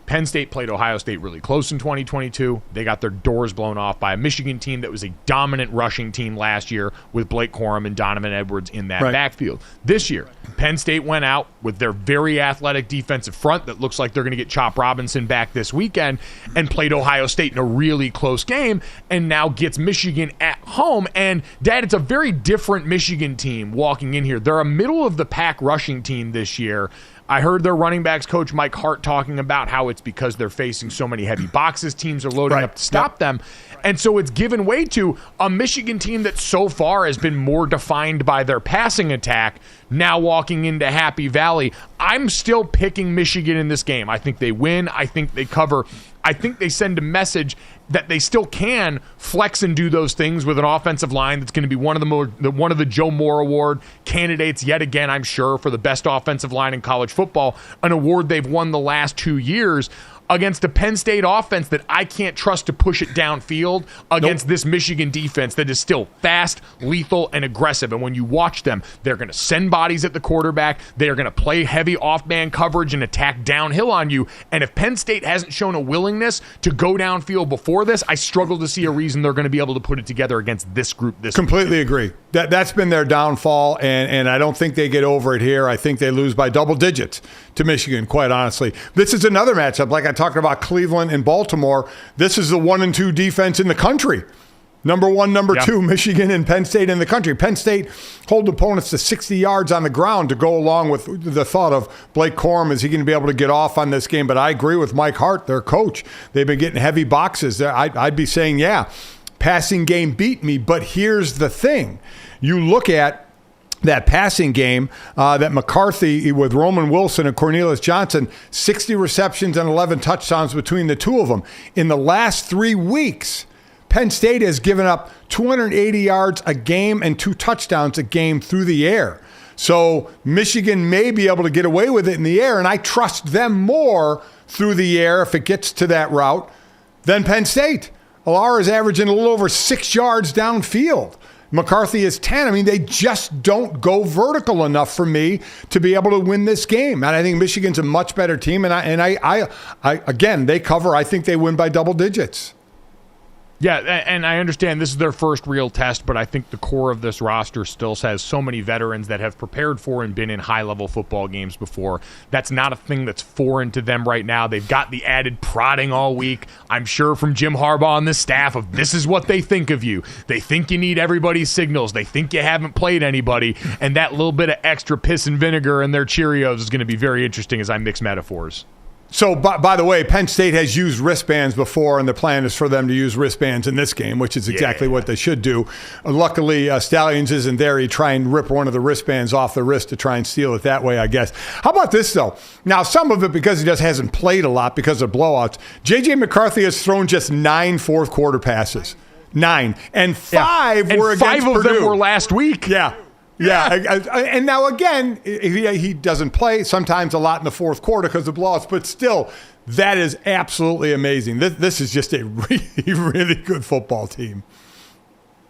Penn State played Ohio State really close in 2022. They got their doors blown off by a Michigan team that was a dominant rushing team last year with Blake Corum and Donovan Edwards in that backfield. This year, Penn State went out with their very athletic defensive front that looks like they're going to get Chop Robinson back this weekend and played Ohio State in a really close game and now gets Michigan at home. And, Dad, it's a very different Michigan team walking in here. They're a middle-of-the-pack rushing team this year. I heard their running backs coach Mike Hart talking about how it's because they're facing so many heavy boxes. Teams are loading up to stop them. And so it's given way to a Michigan team that so far has been more defined by their passing attack, now walking into Happy Valley. I'm still picking Michigan in this game. I think they win. I think they cover. I think they send a message that they still can flex and do those things with an offensive line that's going to be one of the Joe Moore Award candidates yet again, I'm sure, for the best offensive line in college football, an award they've won the last 2 years, against a Penn State offense that I can't trust to push it downfield against this Michigan defense that is still fast, lethal, and aggressive. And when you watch them, they're going to send bodies at the quarterback. They are going to play heavy off-man coverage and attack downhill on you. And if Penn State hasn't shown a willingness to go downfield before this, I struggle to see a reason they're going to be able to put it together against this group this Completely weekend. agree. That's been their downfall, and I don't think they get over it here. I think they lose by double digits to Michigan, quite honestly. This is another matchup, like I talked about Cleveland and Baltimore. This is the 1 and 2 defense in the country. Number 1, number 2, Michigan and Penn State in the country. Penn State hold opponents to 60 yards on the ground to go along with the thought of Blake Corum. Is he going to be able to get off on this game? But I agree with Mike Hart, their coach. They've been getting heavy boxes. I'd be saying, passing game beat me. But here's the thing. You look at that passing game that McCarthy with Roman Wilson and Cornelius Johnson, 60 receptions and 11 touchdowns between the two of them. In the last 3 weeks, Penn State has given up 280 yards a game and 2 touchdowns a game through the air. So Michigan may be able to get away with it in the air, and I trust them more through the air if it gets to that route than Penn State. Alara is averaging a little over 6 yards downfield. McCarthy is 10. I mean, they just don't go vertical enough for me to be able to win this game. And I think Michigan's a much better team. And I again, they cover. I think they win by double digits. Yeah, and I understand this is their first real test, but I think the core of this roster still has so many veterans that have prepared for and been in high-level football games before. That's not a thing that's foreign to them right now. They've got the added prodding all week, I'm sure, from Jim Harbaugh and the staff of this is what they think of you. They think you need everybody's signals. They think you haven't played anybody, and that little bit of extra piss and vinegar in their Cheerios is going to be very interesting as I mix metaphors. So, by the way, Penn State has used wristbands before, and the plan is for them to use wristbands in this game, which is exactly what they should do. Luckily, Stallions isn't there. He try and rip one of the wristbands off the wrist to try and steal it that way, I guess. How about this, though? Now, some of it because he just hasn't played a lot because of blowouts. J.J. McCarthy has thrown just 9 fourth-quarter passes. 9. And 5 were against Purdue. 5 of them were last week. Yeah. And now again, he doesn't play sometimes a lot in the fourth quarter because of blowouts, but still, that is absolutely amazing. This is just a really, really good football team.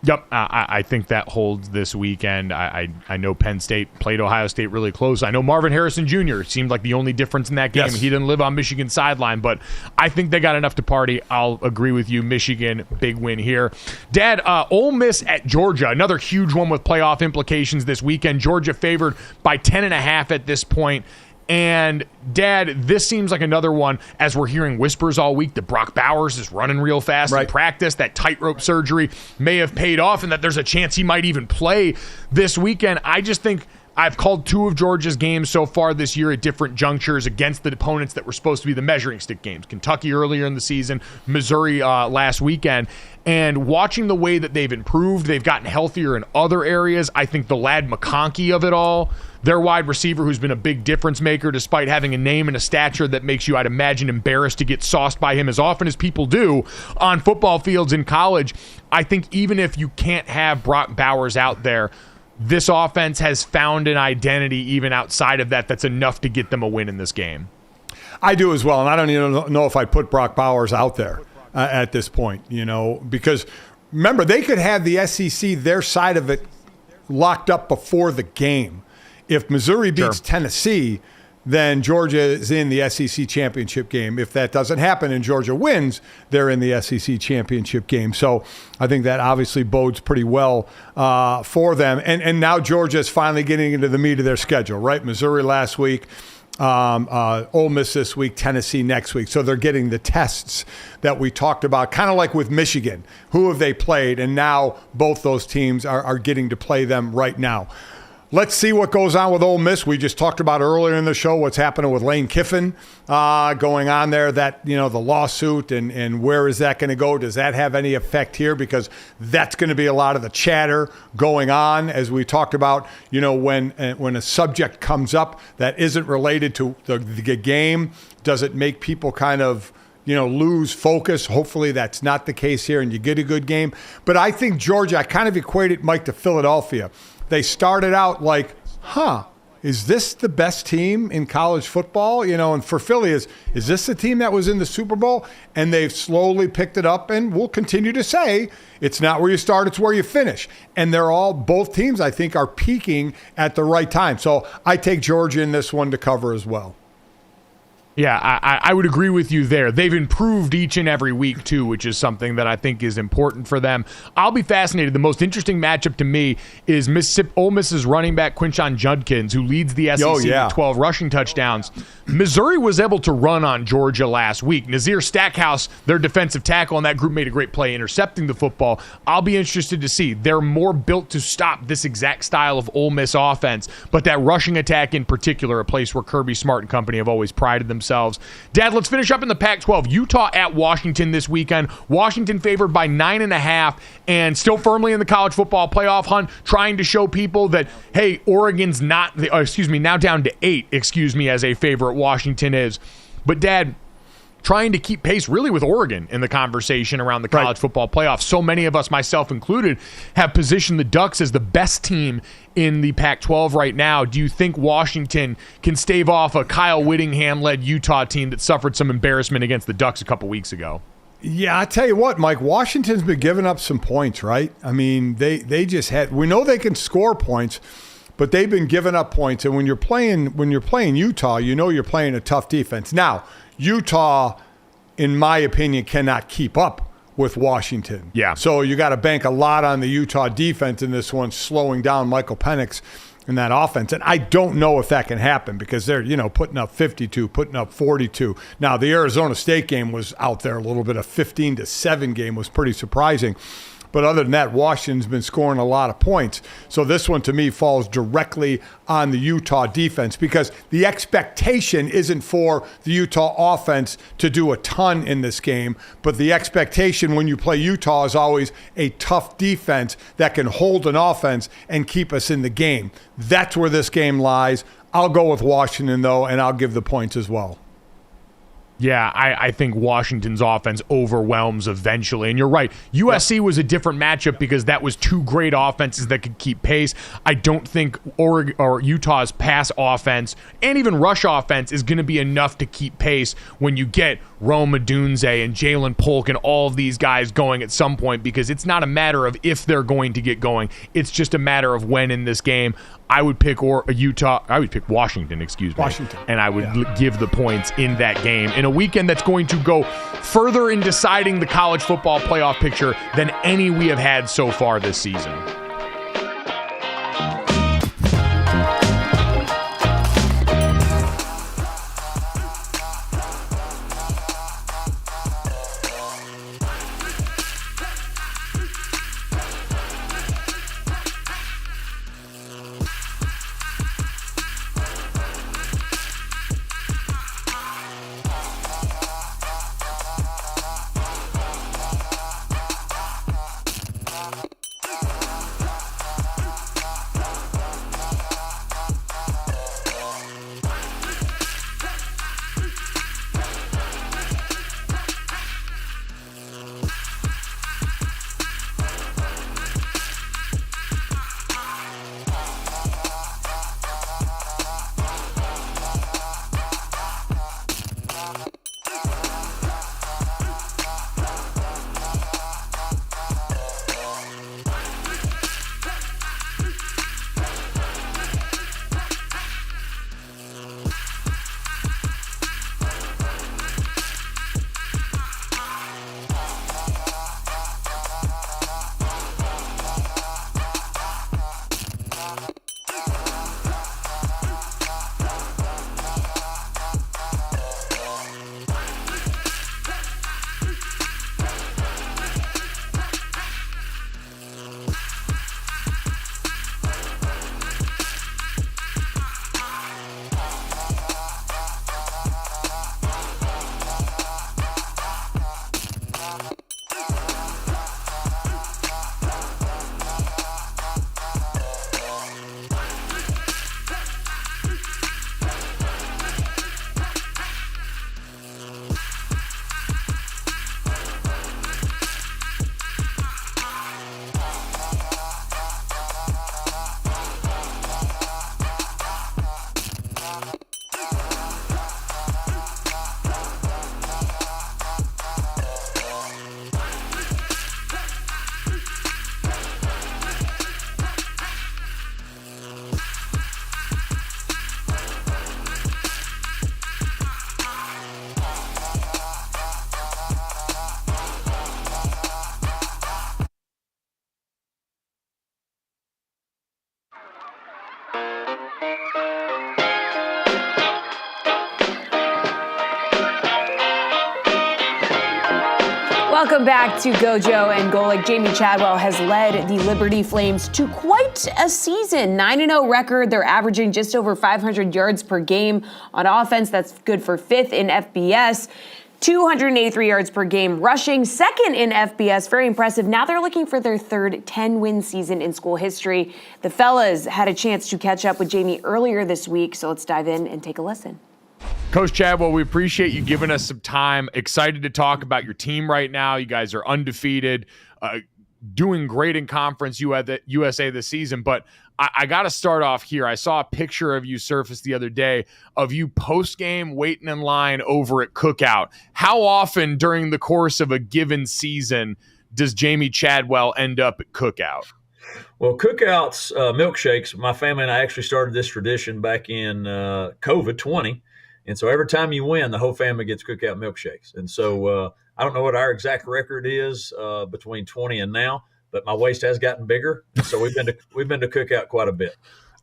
Yep, I think that holds this weekend. I know Penn State played Ohio State really close. I know Marvin Harrison Jr. seemed like the only difference in that game. Yes. He didn't live on Michigan's sideline, but I think they got enough to party. I'll agree with you. Michigan, big win here. Dad, Ole Miss at Georgia, another huge one with playoff implications this weekend. Georgia favored by 10.5 at this point. And, Dad, this seems like another one, as we're hearing whispers all week, that Brock Bowers is running real fast in practice. That tightrope surgery may have paid off, and that there's a chance he might even play this weekend. I just think I've called 2 of Georgia's games so far this year at different junctures against the opponents that were supposed to be the measuring stick games. Kentucky earlier in the season, Missouri last weekend. And watching the way that they've improved, they've gotten healthier in other areas. I think the lad McConkey of it all, their wide receiver who's been a big difference maker despite having a name and a stature that makes you, I'd imagine, embarrassed to get sauced by him as often as people do on football fields in college. I think even if you can't have Brock Bowers out there, this offense has found an identity even outside of that that's enough to get them a win in this game. I do as well, and I don't even know if I'd put Brock Bowers out there at this point, because remember, they could have the SEC, their side of it, locked up before the game. If Missouri beats Tennessee, then Georgia is in the SEC championship game. If that doesn't happen and Georgia wins, they're in the SEC championship game. So I think that obviously bodes pretty well for them. And now Georgia is finally getting into the meat of their schedule, right? Missouri last week, Ole Miss this week, Tennessee next week. So they're getting the tests that we talked about, kind of like with Michigan. Who have they played? And now both those teams are getting to play them right now. Let's see what goes on with Ole Miss. We just talked about earlier in the show what's happening with Lane Kiffin going on there, that, the lawsuit and where is that going to go? Does that have any effect here? Because that's going to be a lot of the chatter going on, as we talked about, when a subject comes up that isn't related to the game, does it make people kind of lose focus? Hopefully that's not the case here and you get a good game. But I think Georgia, I kind of equated Mike to Philadelphia. They started out like, is this the best team in college football? And for Philly, is this the team that was in the Super Bowl? And they've slowly picked it up, and we'll continue to say it's not where you start, it's where you finish. And both teams, I think, are peaking at the right time. So I take Georgia in this one to cover as well. Yeah, I would agree with you there. They've improved each and every week, too, which is something that I think is important for them. I'll be fascinated. The most interesting matchup to me is Ole Miss's running back Quinshon Judkins, who leads the SEC with 12 rushing touchdowns. Missouri was able to run on Georgia last week. Nazir Stackhouse, their defensive tackle, and that group made a great play intercepting the football. I'll be interested to see. They're more built to stop this exact style of Ole Miss offense, but that rushing attack in particular, a place where Kirby Smart and company have always prided themselves. Dad, let's finish up in the Pac-12. Utah at Washington this weekend. Washington favored by 9.5 and still firmly in the college football playoff hunt, trying to show people that, hey, Oregon's now down to 8, as a favorite Washington is. But, Dad, trying to keep pace really with Oregon in the conversation around the college football playoff. So many of us, myself included, have positioned the Ducks as the best team in the Pac-12 right now. Do you think Washington can stave off a Kyle Whittingham-led Utah team that suffered some embarrassment against the Ducks a couple weeks ago? Yeah, I tell you what, Mike, Washington's been giving up some points, right? I mean, they just had – we know they can score points, but they've been giving up points. And when you're playing Utah, you're playing a tough defense. Now, Utah, in my opinion, cannot keep up with Washington. Yeah. So you got to bank a lot on the Utah defense in this one, slowing down Michael Penix in that offense. And I don't know if that can happen because they're, putting up 52, putting up 42. Now, the Arizona State game was out there a little bit. A 15-7 game was pretty surprising. But other than that, Washington's been scoring a lot of points. So this one, to me, falls directly on the Utah defense because the expectation isn't for the Utah offense to do a ton in this game, but the expectation when you play Utah is always a tough defense that can hold an offense and keep us in the game. That's where this game lies. I'll go with Washington, though, and I'll give the points as well. Yeah, I think Washington's offense overwhelms eventually. And you're right. USC was a different matchup because that was 2 great offenses that could keep pace. I don't think Oregon or Utah's pass offense and even rush offense is going to be enough to keep pace when you get Rome Odunze and Jalen Polk and all of these guys going at some point, because it's not a matter of if they're going to get going. It's just a matter of when in this game. I would pick Washington, Washington. And I would give the points in that game in a weekend that's going to go further in deciding the college football playoff picture than any we have had so far this season. Welcome back to GoJo and Golic. Jamey Chadwell has led the Liberty Flames to quite a season. 9-0 record. They're averaging just over 500 yards per game on offense. That's good for 5th in FBS. 283 yards per game rushing, 2nd in FBS. Very impressive. Now they're looking for their 3rd 10-win season in school history. The fellas had a chance to catch up with Jamey earlier this week, so let's dive in and take a listen. Coach Chadwell, we appreciate you giving us some time. Excited to talk about your team right now. You guys are undefeated, doing great in Conference USA this season. But I got to start off here. I saw a picture of you surface the other day of you post-game waiting in line over at Cookout. How often during the course of a given season does Jamey Chadwell end up at Cookout? Well, Cookouts, milkshakes, my family and I actually started this tradition back in COVID 20. And so every time you win, the whole family gets Cookout milkshakes. And so I don't know what our exact record is between 20 and now, but my waist has gotten bigger. So we've been to Cookout quite a bit.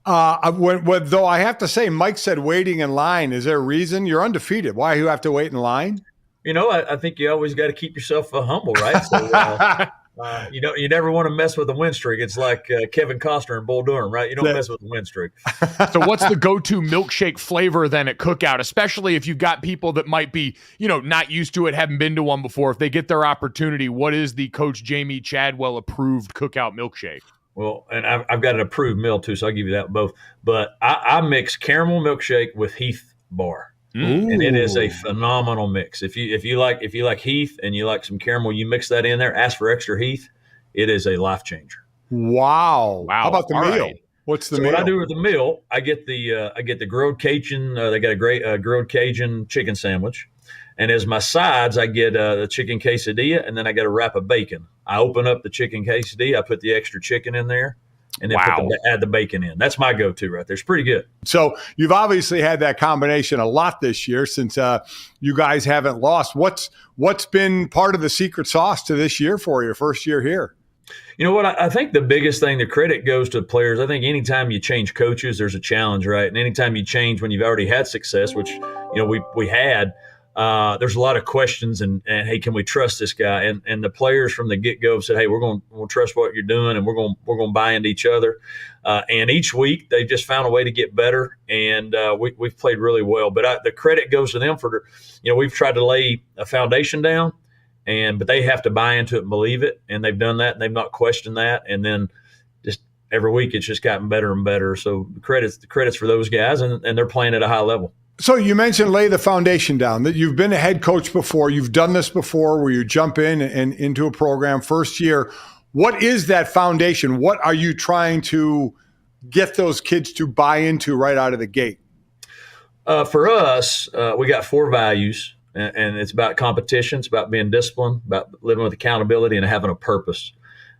Though I have to say, Mike said waiting in line. Is there a reason? You're undefeated. Why you have to wait in line? You know, I think you always got to keep yourself humble, right? So, you never want to mess with a win streak. It's like Kevin Costner and Bull Durham, right? You don't mess with a win streak. So what's the go-to milkshake flavor then at Cookout, especially if you've got people that might be, not used to it, haven't been to one before? If they get their opportunity, what is the Coach Jamey Chadwell approved Cookout milkshake? Well, and I've got an approved meal too, so I'll give you that both. But I mix caramel milkshake with Heath bar. And it is a phenomenal mix. If you like Heath and you like some caramel, you mix that in there. Ask for extra Heath. It is a life changer. Wow! How about the meal? Right. What's the meal? What I do with the meal, I get the grilled Cajun. They got a great grilled Cajun chicken sandwich, and as my sides, I get the chicken quesadilla, and then I get a wrap of bacon. I open up the chicken quesadilla. I put the extra chicken in there. And then add the bacon in. That's my go-to right there. It's pretty good. So you've obviously had that combination a lot this year since you guys haven't lost. What's been part of the secret sauce to this year for your first year here? You know what? I think the biggest thing, the credit goes to the players. I think anytime you change coaches, there's a challenge, right? And anytime you change when you've already had success, which we had, there's a lot of questions and hey, can we trust this guy? And the players from the get-go have said, hey, we'll trust what you're doing, and we're going to buy into each other. And each week they've just found a way to get better, and we've played really well. But the credit goes to them for, we've tried to lay a foundation down, but they have to buy into it and believe it, and they've done that, and they've not questioned that. And then just every week it's just gotten better and better. So the credits for those guys, and they're playing at a high level. So you mentioned lay the foundation down, that you've been a head coach before. You've done this before where you jump in and into a program first year. What is that foundation? What are you trying to get those kids to buy into right out of the gate? For us, we got 4 values, and it's about competition. It's about being disciplined, about living with accountability, and having a purpose.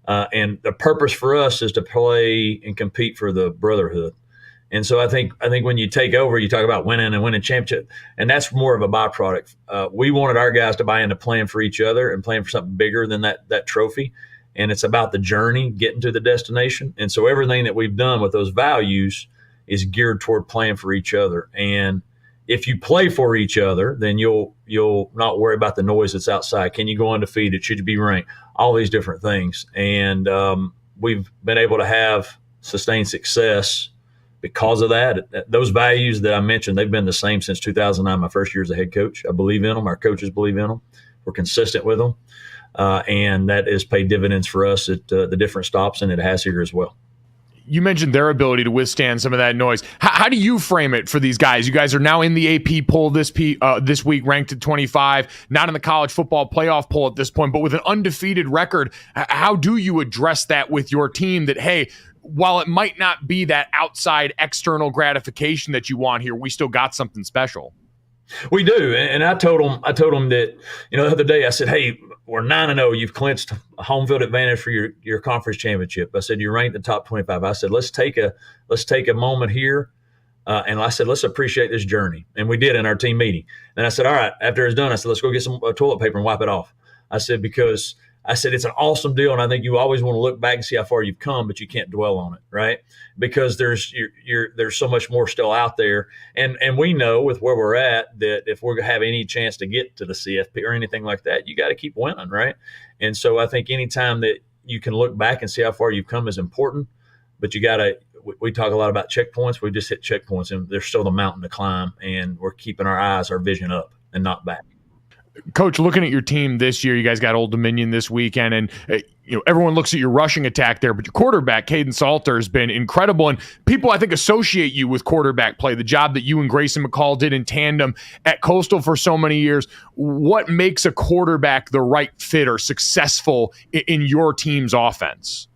And the purpose for us is to play and compete for the brotherhood. And so I think when you take over, you talk about winning and winning championship, and that's more of a byproduct. We wanted our guys to buy into playing for each other and playing for something bigger than that trophy. And it's about the journey, getting to the destination. And so everything that we've done with those values is geared toward playing for each other. And if you play for each other, then you'll not worry about the noise that's outside. Can you go undefeated? Should you be ranked? All these different things. And we've been able to have sustained success because of that. Those values that I mentioned, they've been the same since 2009, my first year as a head coach. I believe in them. Our coaches believe in them. We're consistent with them. And that has paid dividends for us at the different stops, and it has here as well. You mentioned their ability to withstand some of that noise. How do you frame it for these guys? You guys are now in the AP poll this week, ranked at 25, not in the college football playoff poll at this point, but with an undefeated record. How do you address that with your team that, hey, while it might not be that outside external gratification that you want here, we still got something special? We do, and I told them that, the other day I said, hey, we're 9-0. You've clinched a home field advantage for your conference championship. I said you're ranked in the top 25. I said let's take a moment here, and I said let's appreciate this journey, and we did in our team meeting. And I said, all right, after it's done, I said let's go get some toilet paper and wipe it off. I said because I said, it's an awesome deal. And I think you always want to look back and see how far you've come, but you can't dwell on it, right? Because there's so much more still out there. And we know with where we're at that if we're going to have any chance to get to the CFP or anything like that, you got to keep winning, right? And so I think anytime that you can look back and see how far you've come is important, but you got to, we talk a lot about checkpoints. We just hit checkpoints and there's still the mountain to climb, and we're keeping our vision up and not back. Coach, looking at your team this year, you guys got Old Dominion this weekend, and everyone looks at your rushing attack there, but your quarterback, Caden Salter, has been incredible, and people, I think, associate you with quarterback play, the job that you and Grayson McCall did in tandem at Coastal for so many years. What makes a quarterback the right fit or successful in your team's offense?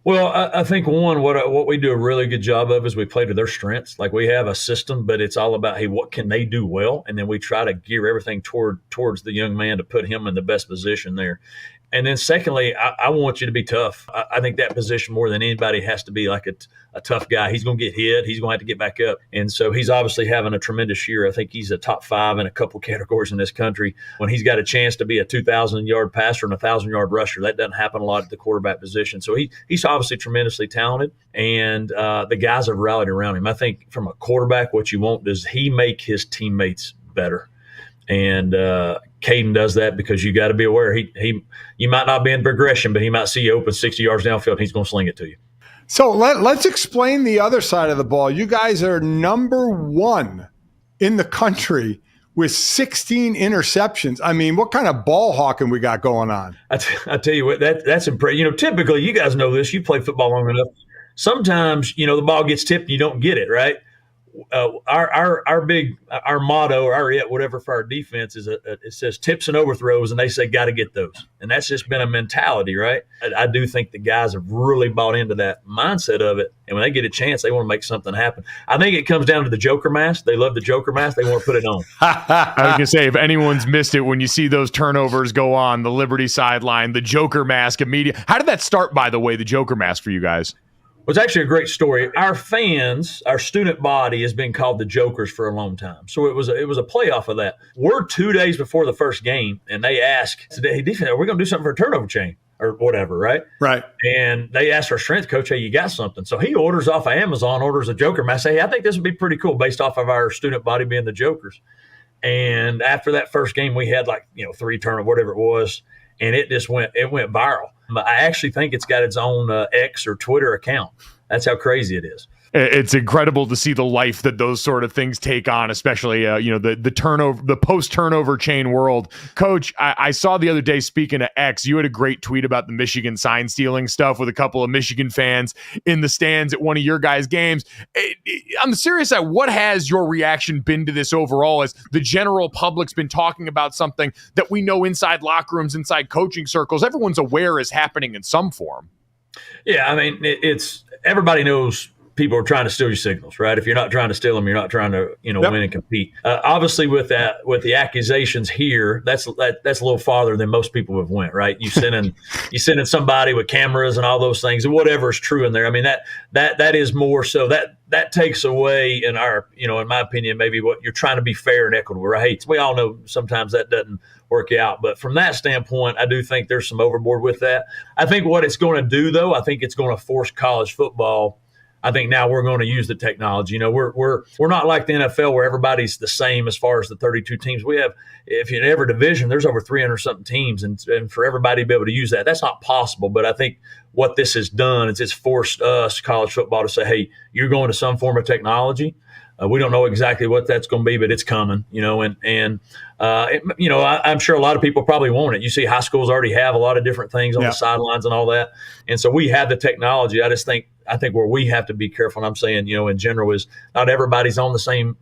Well, I think what we do a really good job of is we play to their strengths. Like we have a system, but it's all about, hey, what can they do well? And then we try to gear everything towards the young man to put him in the best position there. And then secondly, I want you to be tough. I think that position more than anybody has to be like a tough guy. He's going to get hit. He's going to have to get back up. And so he's obviously having a tremendous year. I think he's a top 5 in a couple categories in this country. When he's got a chance to be a 2,000-yard passer and a 1,000-yard rusher, that doesn't happen a lot at the quarterback position. So he's obviously tremendously talented, and the guys have rallied around him. I think from a quarterback, what you want is he make his teammates better. And Caden does that because you got to be aware you might not be in progression, but he might see you open 60 yards downfield and he's going to sling it to you. So let's explain the other side of the ball. You guys are number 1 in the country with 16 interceptions. I mean, what kind of ball hawking we got going on? I tell you what, that's impressive. Typically, you guys know this. You play football long enough. Sometimes, the ball gets tipped and you don't get it, right? Our motto, or whatever for our defense is it says tips and overthrows, and they say got to get those, and that's just been a mentality, right? I do think the guys have really bought into that mindset of it, and when they get a chance, they want to make something happen. I think it comes down to the Joker mask. They love the Joker mask. They want to put it on. I was gonna say, if anyone's missed it, when you see those turnovers go on the Liberty sideline, the Joker mask immediately. How did that start, by the way, the Joker mask for you guys? Well, it's actually a great story. Our fans, our student body has been called the Jokers for a long time. So it was a playoff of that. We're 2 days before the first game, and they asked today, hey, defense, are we going to do something for a turnover chain or whatever, right? Right. And they asked our strength coach, hey, you got something? So he orders off of Amazon, orders a Joker mask. I say, hey, I think this would be pretty cool based off of our student body being the Jokers. And after that first game, we had 3 turnovers, whatever it was, and it went viral. I actually think it's got its own X or Twitter account. That's how crazy it is. It's incredible to see the life that those sort of things take on, especially the turnover, the post turnover chain world. Coach, I saw the other day, speaking of X, you had a great tweet about the Michigan sign stealing stuff with a couple of Michigan fans in the stands at one of your guys' games. On the serious side, what has your reaction been to this overall, as the general public's been talking about something that we know inside locker rooms, inside coaching circles, everyone's aware is happening in some form? Yeah, I mean, it's everybody knows people are trying to steal your signals, right? If you're not trying to steal them, you're not trying to, win and compete. Obviously, with the accusations here, that's a little farther than most people have went, right? You sending somebody with cameras and all those things, and whatever is true in there. I mean, that is more so that takes away in our, in my opinion, maybe what you're trying to be fair and equitable, right? We all know sometimes that doesn't work out, but from that standpoint, I do think there's some overboard with that. I think what it's going to do, though, I think it's going to force college football. I think now we're going to use the technology. We're not like the NFL where everybody's the same as far as the 32 teams. We have, if in every division, there's over 300 something teams, and for everybody to be able to use that's not possible. But I think what this has done is it's forced us, college football, to say, hey, you're going to some form of technology. We don't know exactly what that's going to be, but it's coming, I'm sure a lot of people probably want it. You see high schools already have a lot of different things on the sidelines and all that. And so we have the technology. I think where we have to be careful, and I'm saying, in general, is not everybody's on the same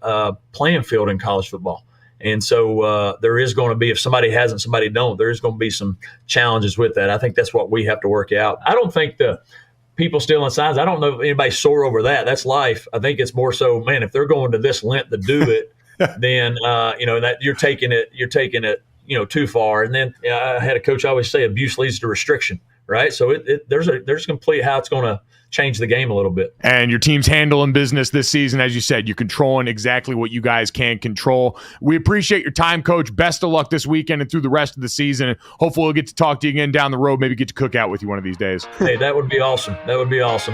playing field in college football. And so there is going to be, if somebody has and somebody don't, there is going to be some challenges with that. I think that's what we have to work out. I don't think the people stealing signs, I don't know if anybody's sore over that. That's life. I think it's more so, man, if they're going to this length to do it, then that you're taking it too far. And then I had a coach always say abuse leads to restriction, right? So there's complete how it's going to change the game a little bit. And your team's handling business this season. As you said, you're controlling exactly what you guys can control. We appreciate your time, Coach. Best of luck this weekend and through the rest of the season. Hopefully we'll get to talk to you again down the road, maybe get to cook out with you one of these days. Hey, that would be awesome.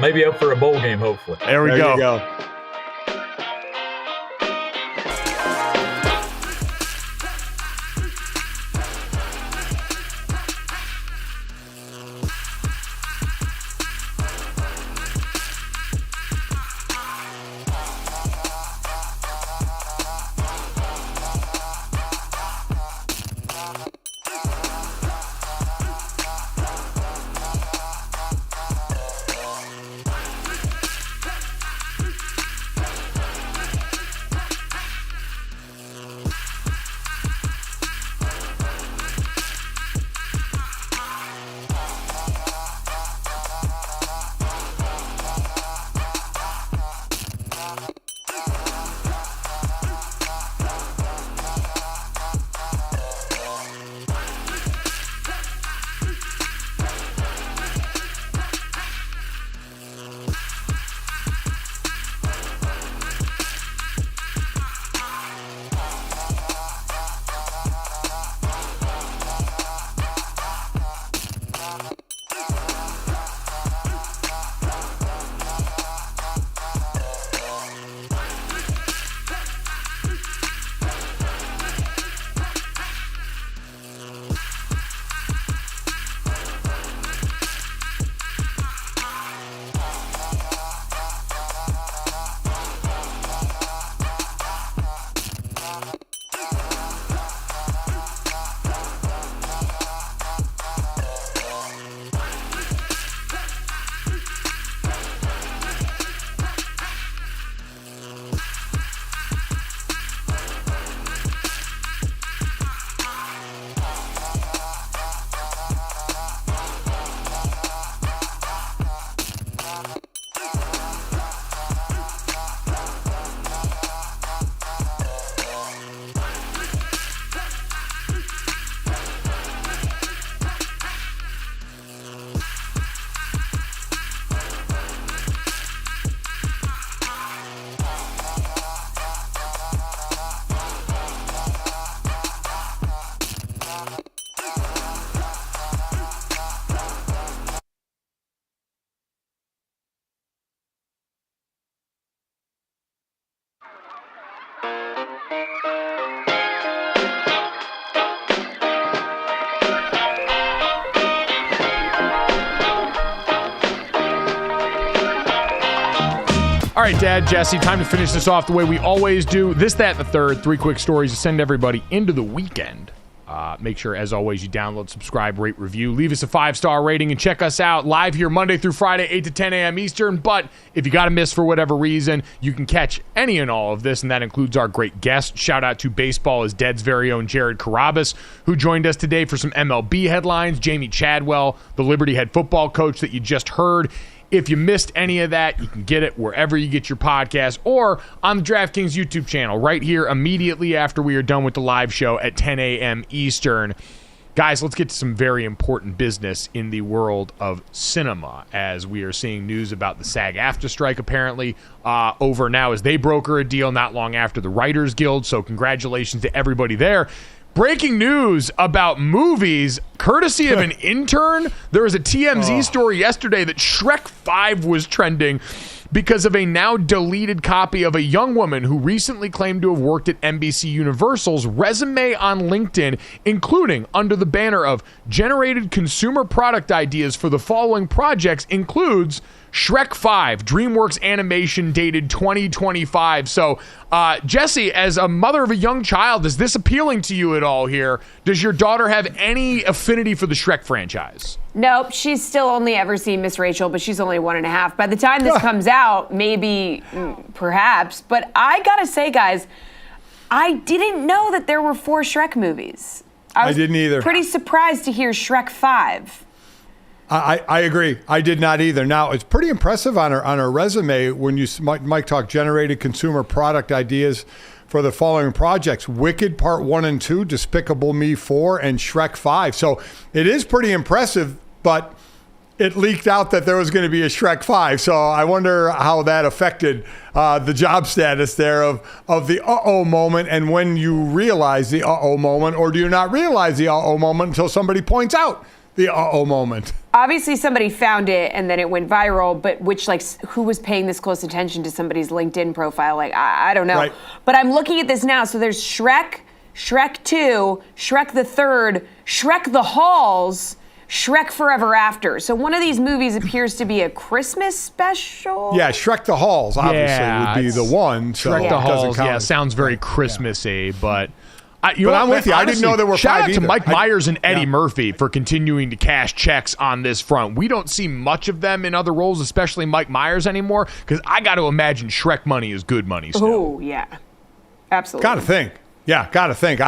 Maybe up for a bowl game, hopefully. There we go. You go. All right, Dad, Jesse, time to finish this off the way we always do. This, that, and the third. 3 quick stories to send everybody into the weekend. Make sure, as always, you download, subscribe, rate, review. Leave us a 5-star rating and check us out live here Monday through Friday, 8 to 10 a.m. Eastern. But if you got to miss for whatever reason, you can catch any and all of this, and that includes our great guest. Shout out to Baseball is Dead's very own Jared Carrabis, who joined us today for some MLB headlines. Jamey Chadwell, the Liberty head football coach that you just heard. If you missed any of that, you can get it wherever you get your podcast or on the DraftKings YouTube channel right here immediately after we are done with the live show at 10 a.m. Eastern. Guys, let's get to some very important business in the world of cinema as we are seeing news about the SAG-AFTRA strike apparently over now as they broker a deal not long after the Writers Guild. So congratulations to everybody there. Breaking news about movies, courtesy of an intern. There was a TMZ story yesterday that Shrek 5 was trending because of a now deleted copy of a young woman who recently claimed to have worked at NBC Universal's resume on LinkedIn, including under the banner of generated consumer product ideas for the following projects includes Shrek 5, DreamWorks animation dated 2025. So, Jesse, as a mother of a young child, is this appealing to you at all here? Does your daughter have any affinity for the Shrek franchise? Nope, she's still only ever seen Miss Rachel, but she's only 1.5. By the time this comes out, maybe, perhaps. But I gotta say, guys, I didn't know that there were 4 Shrek movies. I didn't either. Pretty surprised to hear Shrek 5. I agree. I did not either. Now, it's pretty impressive on her resume when you Mike talked generated consumer product ideas for the following projects: Wicked Part 1 and 2, Despicable Me 4, and Shrek 5. So it is pretty impressive, but it leaked out that there was going to be a Shrek 5. So I wonder how that affected the job status there of the uh-oh moment, and when you realize the uh-oh moment, or do you not realize the uh-oh moment until somebody points out the uh-oh moment? Obviously, somebody found it and then it went viral, but who was paying this close attention to somebody's LinkedIn profile? Like, I don't know. Right. But I'm looking at this now. So there's Shrek, Shrek 2, Shrek the Third, Shrek the Halls, Shrek Forever After. So one of these movies appears to be a Christmas special. Yeah, Shrek the Halls obviously would be the one. So Shrek the Halls, count. sounds very Christmassy, but... I'm with you. I didn't know there were shout 5 out either. to Mike Myers and Eddie Murphy for continuing to cash checks on this front. We don't see much of them in other roles, especially Mike Myers anymore, because I got to imagine Shrek money is good money still. Oh, yeah. Absolutely. Got to think. Yeah, got to think.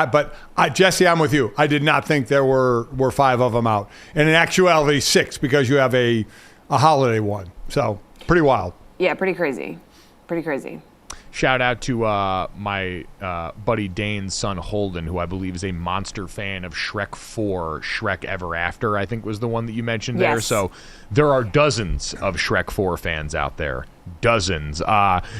Jesse, I'm with you. I did not think there were 5 of them out. And in actuality, 6, because you have a holiday one. So pretty wild. Yeah, pretty crazy. Pretty crazy. Shout out to my buddy Dane's son Holden, who I believe is a monster fan of Shrek 4, Shrek Ever After, I think was the one that you mentioned there. Yes. So there are dozens of Shrek 4 fans out there. Dozens.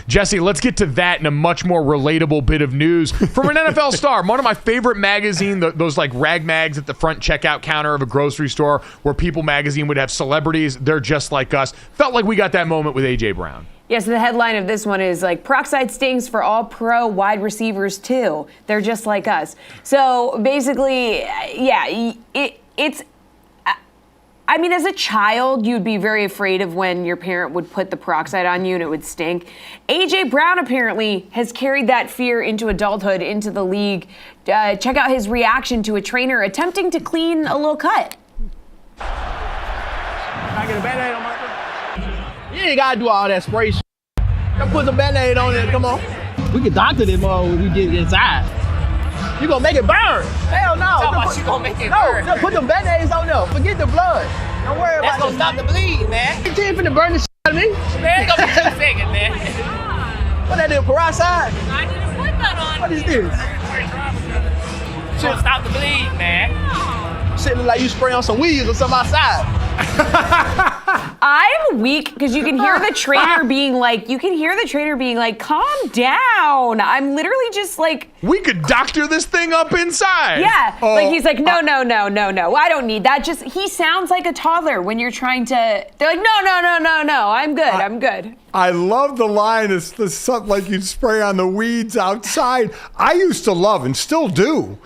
Jesse, let's get to that in a much more relatable bit of news from an NFL star. One of my favorite magazines, those like rag mags at the front checkout counter of a grocery store where People magazine would have celebrities. They're just like us. Felt like we got that moment with A.J. Brown. Yeah, so the headline of this one is like, peroxide stings for all pro wide receivers too. They're just like us. So basically, yeah, it's, I mean, as a child, you'd be very afraid of when your parent would put the peroxide on you and it would stink. A.J. Brown apparently has carried that fear into adulthood, into the league. Check out his reaction to a trainer attempting to clean a little cut. Can I get a Band-Aid on my... You ain't gotta do all that spray shit. Just put some Band-Aid on it, come on. We can doctor them when we get inside. You gonna make it burn? Hell no. You gonna make it burn? No, just put them Band-Aids on there. Forget the blood. Don't worry That's about gonna it. stop the bleed, man. You ain't finna burn the shit out of me. Man, it's gonna be 2 seconds, man. What that do, peroxide? I did a split gun on What is this? Should stop the bleed, man. Shit look like you spray on some weeds or something outside. I'm weak because you can hear the trainer being like, calm down. I'm literally just like, we could doctor this thing up inside. yeah. Like he's like, no. I don't need that. Just, he sounds like a toddler when you're trying to, they're like, no. I'm good. I love the line. It's something like you'd spray on the weeds outside. I used to love and still do,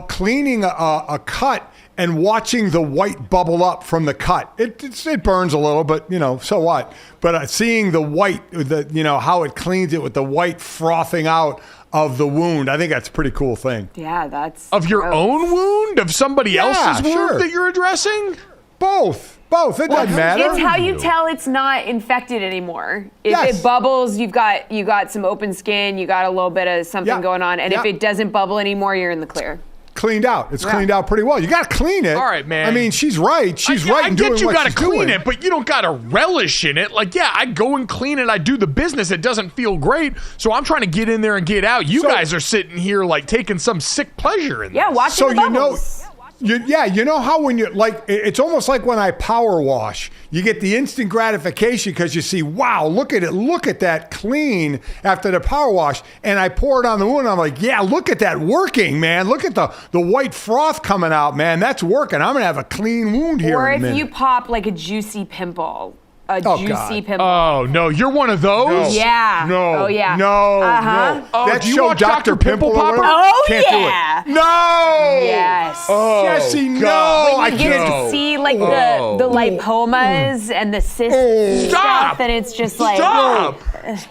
cleaning a cut and watching the white bubble up from the cut. It burns a little, but so what? But seeing the white, how it cleans it with the white frothing out of the wound, I think that's a pretty cool thing. Yeah, that's of your own wound, of somebody else's wound that you're addressing. Both. It doesn't matter. It's how you tell it's not infected anymore. If it bubbles, you got some open skin, you got a little bit of something going on, and if it doesn't bubble anymore, you're in the clear. Cleaned out. It's cleaned out pretty well. You got to clean it. All right, man. I mean, she's right. She's right in doing what she's doing. I get you got to clean it, but you don't got to relish in it. Like, yeah, I go and clean it. I do the business. It doesn't feel great, so I'm trying to get in there and get out. You guys are sitting here like taking some sick pleasure in this. Yeah, watching the bubbles. You know how when you're like, it's almost like when I power wash, you get the instant gratification because you see, wow, look at that clean after the power wash, and I pour it on the wound. And I'm like, yeah, look at that working, man. Look at the white froth coming out, man. That's working. I'm gonna have a clean wound here. Or in a if minute. you pop like a juicy pimple. Pimple. Oh, no. You're one of those? Yeah. No. Oh, yeah. No. Uh-huh. No. Oh, That do you show watch Dr. Pimple Popper? Oh, Can't yeah. do it. No. Yes. Oh, Jesse, no. God. When you get to see like the lipomas and the cysts and stuff, and it's just like, Stop.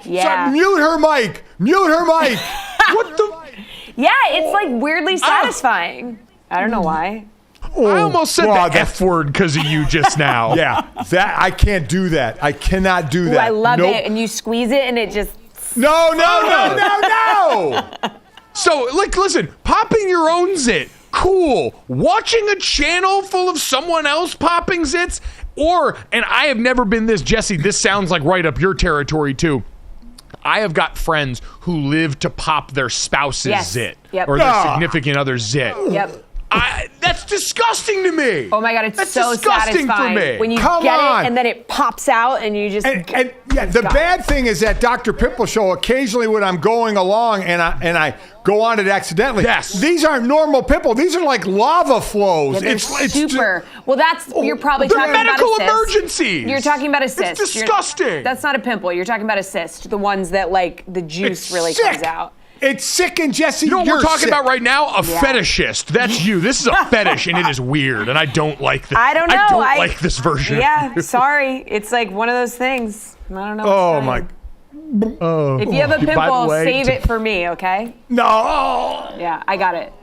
Yeah. Stop. Mute her mic. What the? Yeah, it's like weirdly satisfying. I don't know why. I almost said the F word because of you just now. Yeah, that I can't do that. I cannot do that. Ooh, I love it. And you squeeze it and it just... No. So, listen, popping your own zit, cool. Watching a channel full of someone else popping zits, and I have never been this, Jesse, this sounds like right up your territory too. I have got friends who live to pop their spouse's zit or their significant other's zit. Yep. That's disgusting to me. Oh my God, it's That's so disgusting satisfying for me. when you Come get on. it and then it pops out and you just. And the bad thing is that Dr. Pimple Show, occasionally when I'm going along and I go on it accidentally, these aren't normal pimple. These are like lava flows. Yeah, it's super. Well, you're probably talking about a cyst. Medical emergencies. You're talking about a cyst. It's disgusting. That's not a pimple. You're talking about a cyst. The ones that like the juice really comes out. It's sick, and Jesse, you know what we're talking sick. about right now? A fetishist. That's you. This is a fetish, and it is weird, and I don't like this. I don't know. I don't like this version. Yeah, sorry. It's like one of those things. I don't know. Oh, my. If you have a pimple, save it for me, okay? No. Yeah, I got it.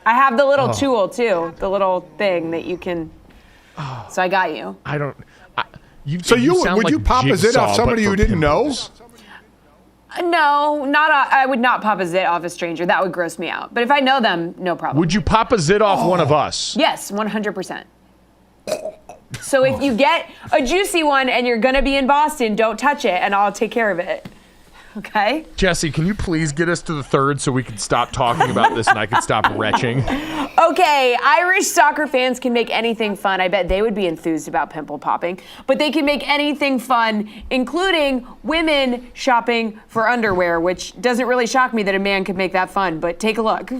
I have the little tool, too. The little thing that you can. So I got you. I don't. Would you pop a zit off somebody who didn't know? No, I would not pop a zit off a stranger. That would gross me out. But if I know them, no problem. Would you pop a zit off one of us? Yes, 100%. So if you get a juicy one and you're going to be in Boston, don't touch it and I'll take care of it. Okay? Jesse, can you please get us to the third so we can stop talking about this and I can stop retching? Okay, Irish soccer fans can make anything fun. I bet they would be enthused about pimple popping. But they can make anything fun, including women shopping for underwear, which doesn't really shock me that a man could make that fun. But take a look.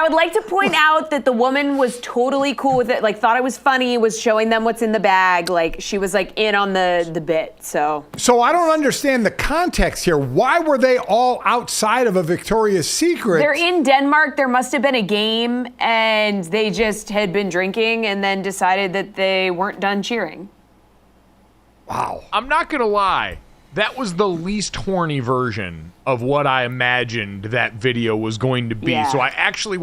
I'd like to point out that the woman was totally cool with it, like thought it was funny, was showing them what's in the bag, like she was like in on the bit. So I don't understand the context here. Why were they all outside of a Victoria's Secret? They're in Denmark. There must have been a game and they just had been drinking and then decided that they weren't done cheering. Wow. I'm not gonna lie. That was the least horny version of what I imagined that video was going to be. Yeah. So I actually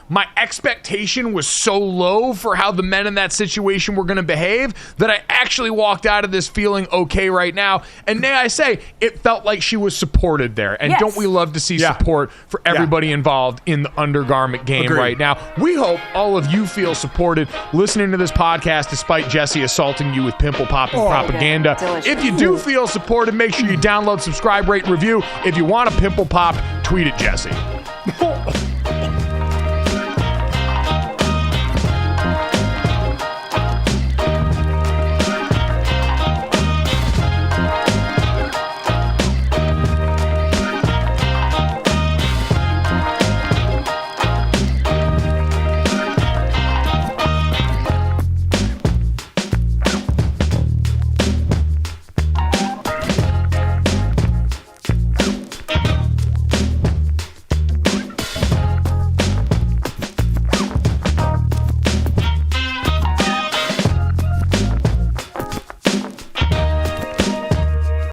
my expectation was so low for how the men in that situation were going to behave that I actually walked out of this feeling okay right now. And may I say, it felt like she was supported there. And don't we love to see support for everybody involved in the undergarment game right now? We hope all of you feel supported listening to this podcast despite Jesse assaulting you with pimple popping propaganda. If you do feel supported, make sure you download, subscribe, rate, and review. If you want a pimple pop, tweet at Jesse.